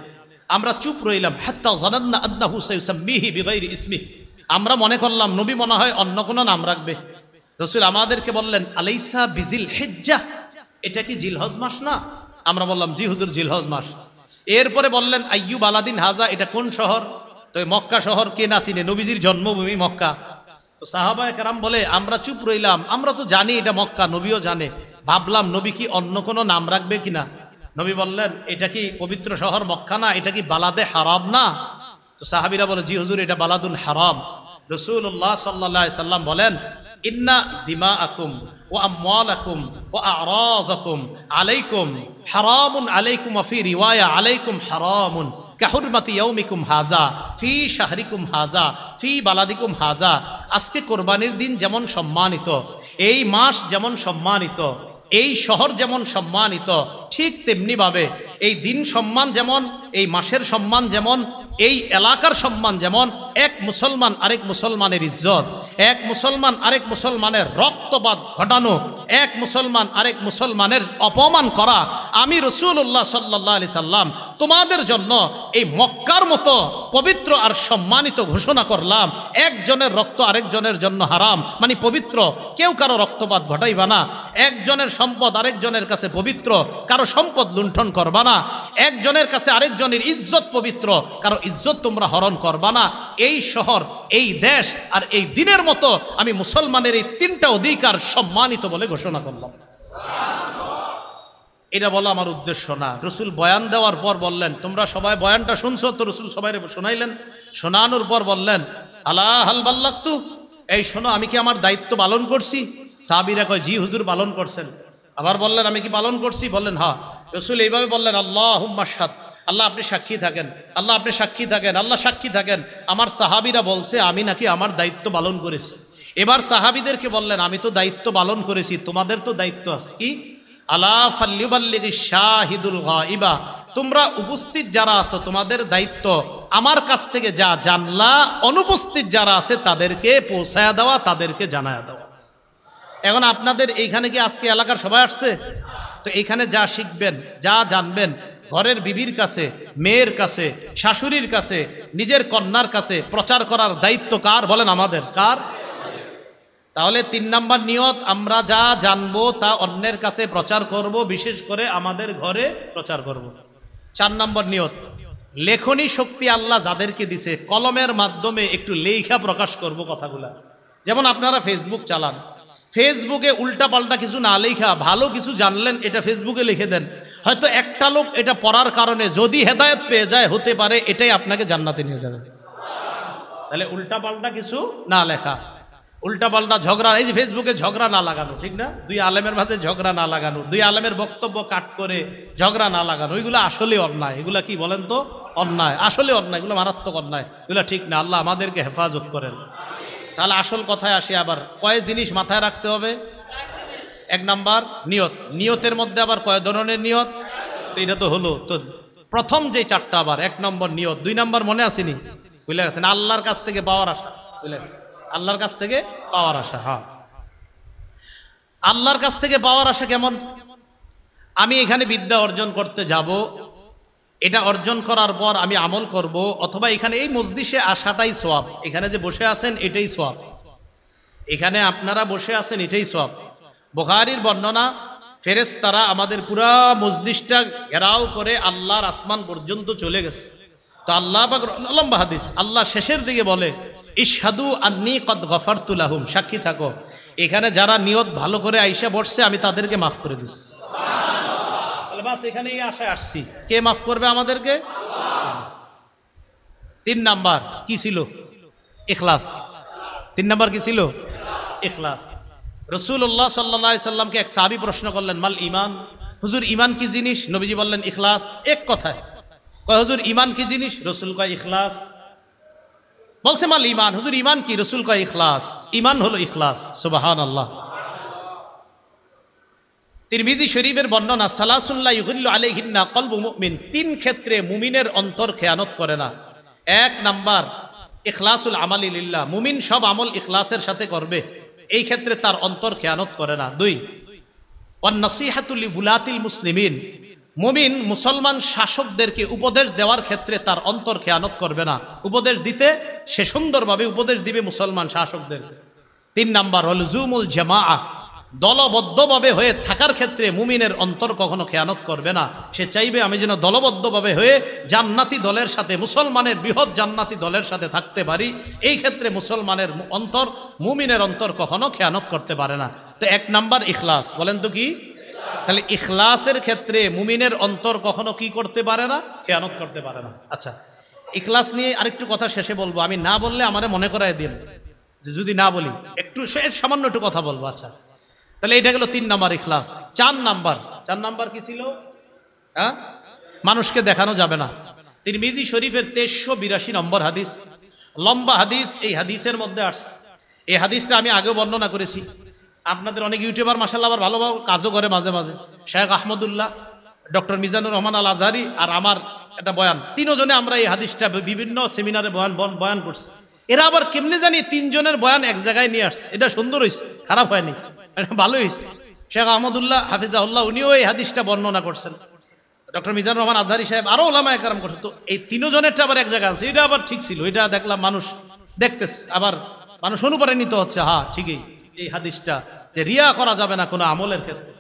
আমরা চুপ রইলাম, হাত্তা জানান্না আন্নাহু সাইসাম্মিহি বিগাইরি ইসমিহি, আমরা মনে করলাম নবী মনে হয় অন্য কোনো নাম রাখবে। রাসূল আমাদেরকে বললেন আলাইসা বিজিল হিজ্জাহ, এটা কি জিলহজ মাস না? আমরা বললাম জি হুজুর জিলহজ মাস। এরপরে বললেন আইয়ু বালাদিন হাযা, এটা কোন শহর? তো মক্কা শহর, কে না চিনে, নবীজির জন্মভূমি মক্কা। তো সাহাবায়ে কেরাম বলে আমরা চুপ রইলাম, আমরা তো জানি এটা মক্কা, নবীও জানে, ভাবলাম নবী কি অন্য কোনো নাম রাখবে কিনা। নবী বললেন এটা কি পবিত্র শহর মক্কা না, এটা কি বালাদে হারাম না? তো সাহাবীরা বলে জি হুজুর এটা বালাদুল হারাম। রাসূলুল্লাহ সাল্লাল্লাহু আলাইহি সাল্লাম বলেন ইন্না দিমাআকুম ওয়া আমওয়ালাকুম ওয়া আ'রাযাকুম আলাইকুম হারামুন আলাইকুম ওয়া ফি রিওয়ায়া আলাইকুম হারামুন কাহুরমাতি ইয়াউমিকুম হাযা ফি শাহরিকুম হাযা ফি বালাদিকুম হাযা। আজকে কোরবানির দিন যেমন সম্মানিত, এই মাস যেমন সম্মানিত, এই শহর যেমন সম্মানিত, ঠিক তেমনি ভাবে এই দিন সম্মান যেমন, এই মাসের সম্মান যেমন, এই এলাকার সম্মান যেমন, এক মুসলমান আরেক মুসলমানের ইজ্জত, এক মুসলমান আরেক মুসলমানের রক্তপাত ঘটানো, এক মুসলমান আরেক মুসলমানের অপমান করা, আমি রাসূলুল্লাহ সাল্লাল্লাহু আলাইহি সাল্লাম তোমাদের জন্য এই মক্কার মতো পবিত্র আর সম্মানিত ঘোষণা করলাম। একজনের রক্ত আরেকজনের জন্য হারাম, মানে পবিত্র, কেউ কারো রক্তপাত ঘটাইবা না। একজনের সম্পদ আরেকজনের কাছে পবিত্র, কারো সম্পদ লুণ্ঠন করবা না। একজনের কাছে আরেকজনের ইজ্জত পবিত্র, কারো ইজ্জত তোমরা হরণ করবা না। এই শহর, এই দেশ আর এই দিনের মতো আমি মুসলমানের এই তিনটা অধিকার সম্মানিত বলে ঘোষণা করলাম। এটা বলা আমার উদ্দেশ্য না। রসুল বয়ান দেওয়ার পর বললেন, তোমরা সবাই বয়ানটা শুনছো তো? রসুল সবাই শোনাইলেন, শোনানোর পর বললেন, আলা হাল বাল্লাগতু, এই শোনো, আমি কি আমার দায়িত্ব পালন করছি? সাহাবীরা কয়, জি হুজুর পালন করছেন। আবার বললেন, আমি কি পালন করছি? বললেন হ্যাঁ। রসুল এইভাবে বললেন, আল্লাহুম্মা শাহাদ, আল্লাহ আপনি সাক্ষী থাকেন, আল্লাহ আপনি সাক্ষী থাকেন, আল্লাহ সাক্ষী থাকেন, আমার সাহাবীরা বলছে আমি নাকি আমার দায়িত্ব পালন করেছি। এবার সাহাবীদেরকে বললেন, আমি তো দায়িত্ব পালন করেছি, তোমাদের তো দায়িত্ব আছে। কি? আলা ফাল্লিউবাল্লিগিশ শাহিদুল গায়বা, তোমরা উপস্থিত যারা আছো তোমাদের দায়িত্ব আমার কাছ থেকে যা জানলা, অনুপস্থিত যারা আছে তাদেরকে পৌঁছায়া দেওয়া, তাদেরকে জানায়া দেওয়া। এখন আপনাদের এইখানে কি আজকে এলাকার সবাই আসছে? তো এইখানে যা শিখবেন, যা জানবেন, ঘরের বিবির কাছে, মেয়ের কাছে, শাশুড়ির কাছে, নিজের কন্যার কাছে প্রচার করার দায়িত্ব কার? বলেন আমাদের। কার? তাহলে 3 নাম্বার নিয়ত, আমরা যা জানবো তা অন্যের কাছে প্রচার করব, বিশেষ করে আমাদের ঘরে প্রচার করব। 4 নাম্বার নিয়ত, লেখনী শক্তি আল্লাহ যাদেরকে দিছে, কলমের মাধ্যমে একটু লেখা প্রকাশ করব কথাগুলা। যেমন আপনারা ফেসবুক চালান, ফেসবুকে উল্টা পাল্টা কিছু না লেখা, ভালো কিছু জানলেন এটা ফেসবুকে লিখে দেন। হয়তো একটা লোক এটা পড়ার কারণে যদি হেদায়েত পেয়ে যায়, হতে পারে এটাই আপনাকে জান্নাতে নিয়ে যাবে। তাহলে উল্টা পাল্টা কিছু না লেখা, উল্টা পাল্টা ঝগড়া, এই যে ফেসবুকে ঝগড়া না লাগানো, ঠিক না? 2 আলেমের মাঝে ঝগড়া না লাগানো, 2 আলেমের বক্তব্য কাট করে ঝগড়া না লাগানো, ওইগুলো আসলে অন্যায়। এগুলা কি বলেন তো? অন্যায়, আসলে অন্যায়, এগুলো মারাত্মক অন্যায়, এগুলো ঠিক না। আল্লাহ আমাদেরকে হেফাজত করেন। তাহলে আসল কথায় আসি, আবার কয় জিনিস মাথায় রাখতে হবে? 1 নাম্বার নিয়ত। নিয়তের মধ্যে আবার কয় ধরনের নিয়ত? তো এটা তো হলো, তো প্রথম যে 4টা, আবার 1 নম্বর নিয়ত, 2 নাম্বার মনে আসেনি? বুঝলে গেছেন? আল্লাহর কাছ থেকে পাওয়ার আশা, বুঝলে, আল্লাহর কাছ থেকে পাওয়ার আশা। হ্যাঁ, আল্লাহর কাছ থেকে পাওয়ার আশা কেমন? আমি এখানে বিদ্যা অর্জন করতে যাব, এটা অর্জন করার পর আমি আমল করব, অথবা এখানে এই মজলিসে আসাটাই সওয়াব, এখানে যে বসে আছেন এটাই সওয়াব, এখানে আপনারা বসে আছেন এটাই সওয়াব। বুখারীর বর্ণনা, ফেরেশতারা আমাদের পুরা মজলিসটা ঘেরাও করে আল্লাহর আসমান পর্যন্ত চলে গেছে। তো আল্লাহ পাক, লম্বা হাদিস, আল্লাহ শেষের দিকে বলে, ইশহাদু আন্নী কদ গফারতু লাহুম, সাক্ষী থাকো এখানে যারা নিয়ত ভালো করে আইসা বসছে আমি তাদেরকে মাফ করে দিচ্ছি। তাহলে বাস এখানে এই আশায় আসছি, কে মাফ করবে আমাদেরকে? 3 নাম্বার কি ছিল? ইখলাস। 3 নাম্বার কি ছিল? ইখলাস। রাসূলুল্লাহ সাল্লাল্লাহু আলাইহি সাল্লামকে এক সাহাবী প্রশ্ন করলেন, মাল ঈমান, হুজুর ঈমান কি জিনিস? নবীজি বললেন ইখলাস। এক কথায় কয়, হুজুর ঈমান কি জিনিস? রাসূল কয় ইখলাস। বলছে মাল ঈমান, হুজুর ঈমান কি? রাসূল কয় ইখলাস। ঈমান হলো ইখলাস। সুবহানাল্লাহ। তিরমিজি শরীফের বর্ণনা, সালাসুন লা ইউগিল্লু আলাইহিন্না কলবু মুমিন, 3 ক্ষেত্রে মুমিনের অন্তর খেয়ানত করে না। 1 নাম্বার ইখলাসুল আমালি লিল্লাহ, মুমিন সব আমল ইখলাসের সাথে করবে, এই ক্ষেত্রে তার অন্তর খেয়ানত করে না। 2 ওয়ান নাসিহাতু লিউলাতিল মুসলিমিন, মুমিন মুসলমান শাসকদেরকে উপদেশ দেওয়ার ক্ষেত্রে তার অন্তর খেয়ানত করবে না, উপদেশ দিতে সে সুন্দরভাবে উপদেশ দিবে মুসলমান শাসকদেরকে। 3 নাম্বার লুজুমুল জামাআহ, দলবদ্ধভাবে হয়ে থাকার ক্ষেত্রে মুমিনের অন্তর কখনো খেয়ানত করবে না, সে চাইবে আমি যেন দলবদ্ধভাবে হয়ে জান্নাতি দলের সাথে, মুসলমানের বৃহৎ জান্নাতি দলের সাথে থাকতে পারি। এই ক্ষেত্রে মুসলমানের অন্তর, মুমিনের অন্তর কখনো খেয়ানত করতে পারে না। তো 1 নাম্বার ইখলাস। বলেন তো কি? তাহলে ইখলাসের ক্ষেত্রে মুমিনের অন্তর কখনো কি করতে পারে না? খেয়ানত করতে পারে না। আচ্ছা, ইখলাস নিয়ে আরেকটু কথা শেষে বলবো, আমি না বললে আমারে মনে করায় দিন যে যদি না বলি একটু সামান্য একটু কথা বলবো। আচ্ছা, তাহলে এটা গেল 3 নাম্বার ইখলাস। 4 নাম্বার কি ছিল? হ্যাঁ, মানুষকে দেখানো যাবে না। তিরমিজি শরীফের 2382 নম্বর হাদিস, লম্বা হাদিস। এই হাদিসের মধ্যে আসছে, এই হাদিসটা আমি আগেও বর্ণনা করেছি। আপনাদের অনেক ইউটিউবার মাশাআল্লাহ আবার ভালো কাজও করে মাঝে মাঝে, শেখ আহমদুল্লাহ, ডক্টর মিজানুর রহমান আল আজহারি আর আমার একটা বয়ান, তিনজনে আমরা এই হাদিসটা বিভিন্ন সেমিনারে বয়ান করছি। এরা আবার কেমনে জানি 3 জনের বয়ান এক জায়গায় নিয়ে আসছে। এটা সুন্দর হয়েছে, খারাপ হয়নি, এটা ভালো হয়েছে। শেখ আহমদুল্লাহ হাফিজাহুল্লাহ উনিও এই হাদিসটা বর্ণনা করছেন, ডক্টর মিজানুর রহমান আজহারি সাহেব, আরো ওলামায়ে কেরাম করছে। তো এই 3 জনেরটা আবার এক জায়গায় আছে, এটা আবার ঠিক ছিল। এটা দেখলাম মানুষ দেখতেছে, আবার মানুষ অনুপ্রাণিত হচ্ছে। হ্যাঁ ঠিকই, এই হাদিসটা যে রিয়া করা যাবে না কোনো আমলের ক্ষেত্রে।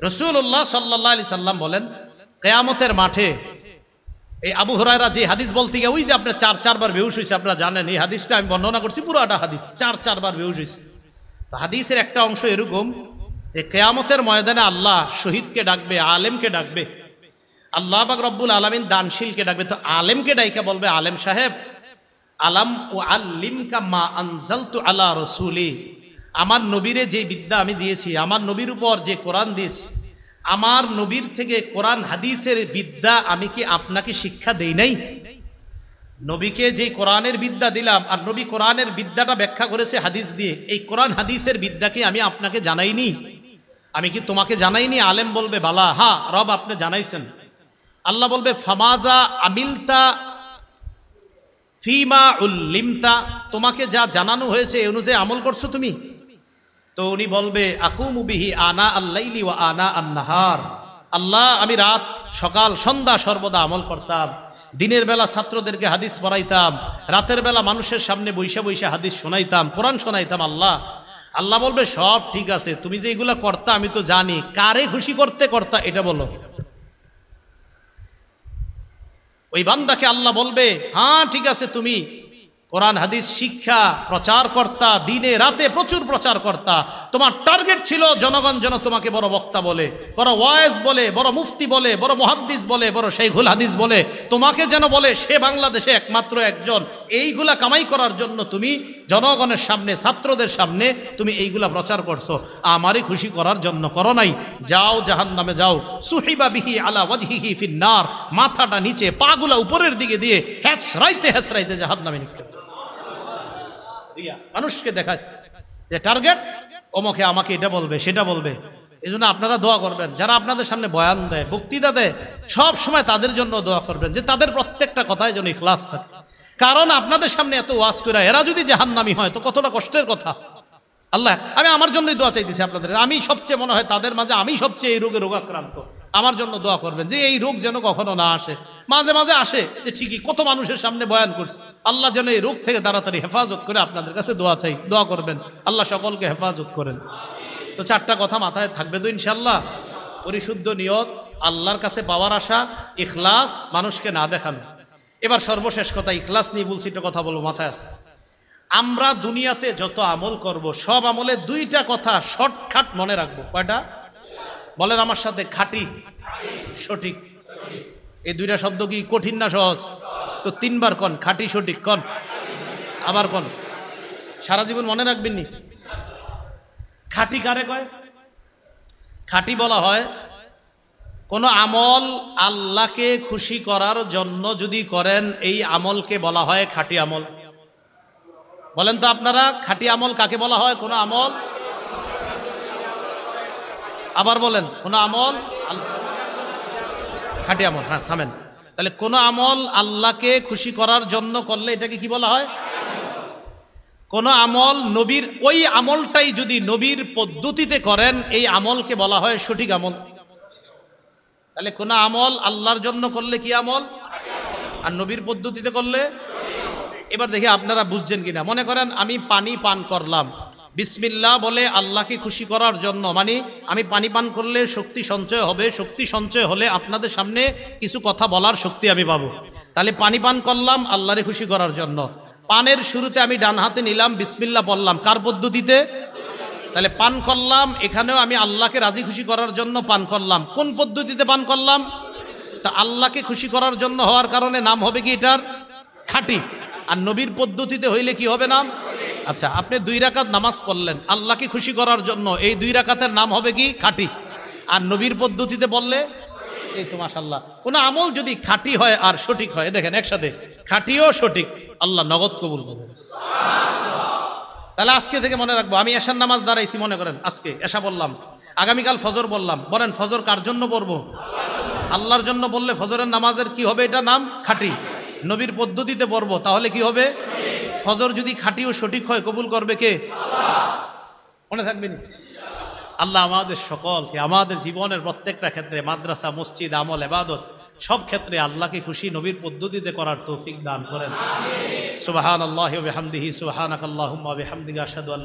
রাসূলুল্লাহ সাল্লাল্লাহু আলাইহি সাল্লাম বলেন, কিয়ামতের মাঠে এই আবু হুরায়রা যে হাদিস বলতে গিয়ে ওই যে আপনার 4 বার বেহুশ হয়েছে, আপনারা জানেন এই হাদিসটা আমি বর্ণনা করছি, পুরোটা হাদিস 4 বার বেহুশ হয়েছে। তো হাদিসের একটা অংশ এরকম যে কিয়ামতের ময়দানে আল্লাহ শহীদকে ডাকবে, আলেমকে ডাকবে, আল্লাহ পাক রব্বুল আলামিন দানশীলকে ডাকবে। তো আলেমকে ডাইকা বলবে, আলেম সাহেব, আলাম ও আল্লিমকা মা আনজালতু আলা রাসূলি, আমার নবীরে যে বিদ্যা আমি দিয়েছি, আমার নবীর উপর যে কোরআন দিয়েছি, আমার নবীর থেকে কোরআন হাদিসের বিদ্যা আমি কি আপনাকে শিক্ষা দেই নাই? নবীকে যে কোরআনের বিদ্যা দিলাম আর নবী কোরআনের বিদ্যাটা ব্যাখ্যা করেছে হাদিস দিয়ে, এই কোরআন হাদিসের বিদ্যাকে আমি আপনাকে জানাইনি? আমি কি তোমাকে জানাইনি? আলেম বলবে বালা, হ্যাঁ রব আপনি জানাইছেন। আল্লাহ বলবে ফামাজা আমিলতা ফিমা উল্লিমতা, তোমাকে যা জানানো হয়েছে এই অনুযায়ী আমল করছো তুমি? তো উনি বলবে আকুমু বিহি আনা আল-লাইলি ওয়া আনা আন-নাহার, আল্লাহ আমি রাত সকাল সন্ধ্যা সর্বদা আমল করতাম। দিনের বেলা ছাত্রদেরকে হাদিস পড়াইতাম, রাতের বেলা মানুষের সামনে বৈশা বৈশা হাদিস শোনাইতাম, কোরআন শোনাইতাম। আল্লাহ বলবে সব ঠিক আছে, তুমি যে এগুলা করতা আমি তো জানি, কারে খুশি করতে করতা এটা বলো। ওই বান্দাকে আল্লাহ বলবে হ্যাঁ ঠিক আছে, তুমি কোরআন হাদিস শিক্ষা প্রচার কর্তা, দিনে রাতে প্রচুর প্রচার কর্তা, তোমার টার্গেট ছিল জনগণ যেন তোমাকে বড় বক্তা বলে, বড় ওয়াইজ বলে, বড় মুফতি বলে, বড় মুহাদ্দিস বলে, বড় শাইখুল হাদিস বলে, তোমাকে যেন বলে সে বাংলাদেশে একমাত্র একজন। এইগুলা কামাই করার জন্য তুমি জনগণের সামনে, ছাত্রদের সামনে তুমি এইগুলা প্রচার করছো, আমারই খুশি করার জন্য করো নাই। যাও জাহান্নামে যাও, সুহিবা বিহি আলা ওয়াজহিহি ফিন্নার, মাথাটা নিচে পাগুলা উপরের দিকে দিয়ে হেঁচড়াইতে জাহান্নামে নিক্ষেপ। মানুষকে দেখায় যে টার্গেট অমুকে আমাকে এটা বলবে সেটা বলবে। এই জন্য আপনারা দোয়া করবেন, যারা আপনাদের সামনে বয়ান দেয়, বক্তৃতা দেয়, সব সময় তাদের জন্য দোয়া করবেন যে তাদের প্রত্যেকটা কথায় যেন ইখলাস থাকে। কারণ আপনাদের সামনে এত ওয়াজ করে এরা যদি জাহান্নামী হয় তো কতটা কষ্টের কথা। আল্লাহ, আমি আমার জন্যই দোয়া চাইতেছি আপনাদের, আমি সবচেয়ে মনে হয় তাদের মাঝে আমি সবচেয়ে এই রোগে রোগাক্রান্ত, আমার জন্য দোয়া করবেন যে এই রোগ যেন কখনো না আসে। মাঝে মাঝে আসে যে ঠিকই, কত মানুষের সামনে বয়ান করছে, আল্লাহ যেন এই রোগ থেকে তাড়াতাড়ি হেফাজত করে। আপনাদের কাছে দোয়া চাই, দোয়া করবেন, আল্লাহ সকলকে হেফাজত করেন। তো 4টা কথা মাথায় থাকবে তো ইনশাল্লাহ। পরিশুদ্ধ নিয়ত, আল্লাহর কাছে পাওয়ার আশা, ইখলাস, মানুষকে না দেখানো। এবার সর্বশেষ কথা, ইখলাস নিয়ে বলছি, একটা কথা বলবো মাথায় আছে। আমরা দুনিয়াতে যত আমল করব সব আমলে 2টা কথা শর্টকাট মনে রাখবো। কয়টা বলেন আমার সাথে? খাঁটি, সঠিক। এই 2টা শব্দ কি কঠিন না সহজ? তো 3 বার কন, খাঁটি সঠিক কন, আবার কন, সারা জীবন মনে রাখবেন নি। খাঁটি কারে কয়? খাঁটি বলা হয় কোন আমল আল্লাহকে খুশি করার জন্য যদি করেন, এই আমলকে বলা হয় খাঁটি আমল। বলেন তো আপনারা, খাঁটি আমল কাকে বলা হয়? কোন আমল, আবার বলেন, কোন আমল খাঁটি আমল। হ্যাঁ থামেন, তাহলে কোন আমল আল্লাহকে খুশি করার জন্য করলে এটাকে কি বলা হয়? কোন আমল নবীর, ওই আমলটাই যদি নবীর পদ্ধতিতে করেন এই আমলকে বলা হয় সঠিক আমল। তাহলে কোন আমল আল্লাহর জন্য করলে কি আমল, আর নবীর পদ্ধতিতে করলে। এবার দেখি আপনারা বুঝছেন কিনা। মনে করেন আমি পানি পান করলাম, বিসমিল্লাহ বলে আল্লাহকে খুশি করার জন্য, মানে আমি পানি পান করলে শক্তি সঞ্চয় হবে, শক্তি সঞ্চয় হলে আপনাদের সামনে কিছু কথা বলার শক্তি আমি পাবো। তাহলে পানি পান করলাম আল্লাহরে খুশি করার জন্য। পানের শুরুতে আমি ডান হাতে নিলাম, বিসমিল্লাহ বললাম, কার পদ্ধতিতে? তাহলে পান করলাম, এখানেও আমি আল্লাহকে রাজি খুশি করার জন্য পান করলাম। কোন পদ্ধতিতে পান করলাম? তা আল্লাহকে খুশি করার জন্য হওয়ার কারণে নাম হবে কি এটার? খাঁটি। আর নবীর পদ্ধতিতে হইলে কি হবে নাম? আচ্ছা, আপনি 2 রাকাত নামাজ পড়লেন আল্লাহকে খুশি করার জন্য, এই 2 রাকাতের নাম হবে কি? খাঁটি। আর নবীর পদ্ধতিতে বললে এই তো মাশাআল্লাহ। কোন আমল যদি খাঁটি হয় আর সঠিক হয়, দেখেন একসাথে খাঁটিও সঠিক, আল্লাহ নগদ কবুল করবেন। তাহলে আজকে থেকে মনে রাখবো, আমি এশার নামাজ দাঁড়াইছি, মনে করেন আজকে এশা বললাম, আগামীকাল ফজর বললাম, বলেন ফজর কার জন্য পড়বো? আল্লাহর জন্য বললে ফজরের নামাজের কি হবে? এটা নাম খাঁটি। নবীর পদ্ধতিতে পড়বো, তাহলে কি হবে? ফজর যদি খাঁটি ও সঠিক হয়, কবুল করবে কে? মনে থাকবেন। আল্লাহ আমাদের সকলকে আমাদের জীবনের প্রত্যেকটা ক্ষেত্রে, মাদ্রাসা, মসজিদ, আমল, ইবাদত, সব ক্ষেত্রে আল্লাহকে খুশি নবীর পদ্ধতিতে করার তৌফিক দান করেন। সুবহানাল্লাহি ওয়া বিহামদিহি, সুবহানাকাল্লাহুম্মা ওয়া বিহামদিকা, আশহাদু আল্লা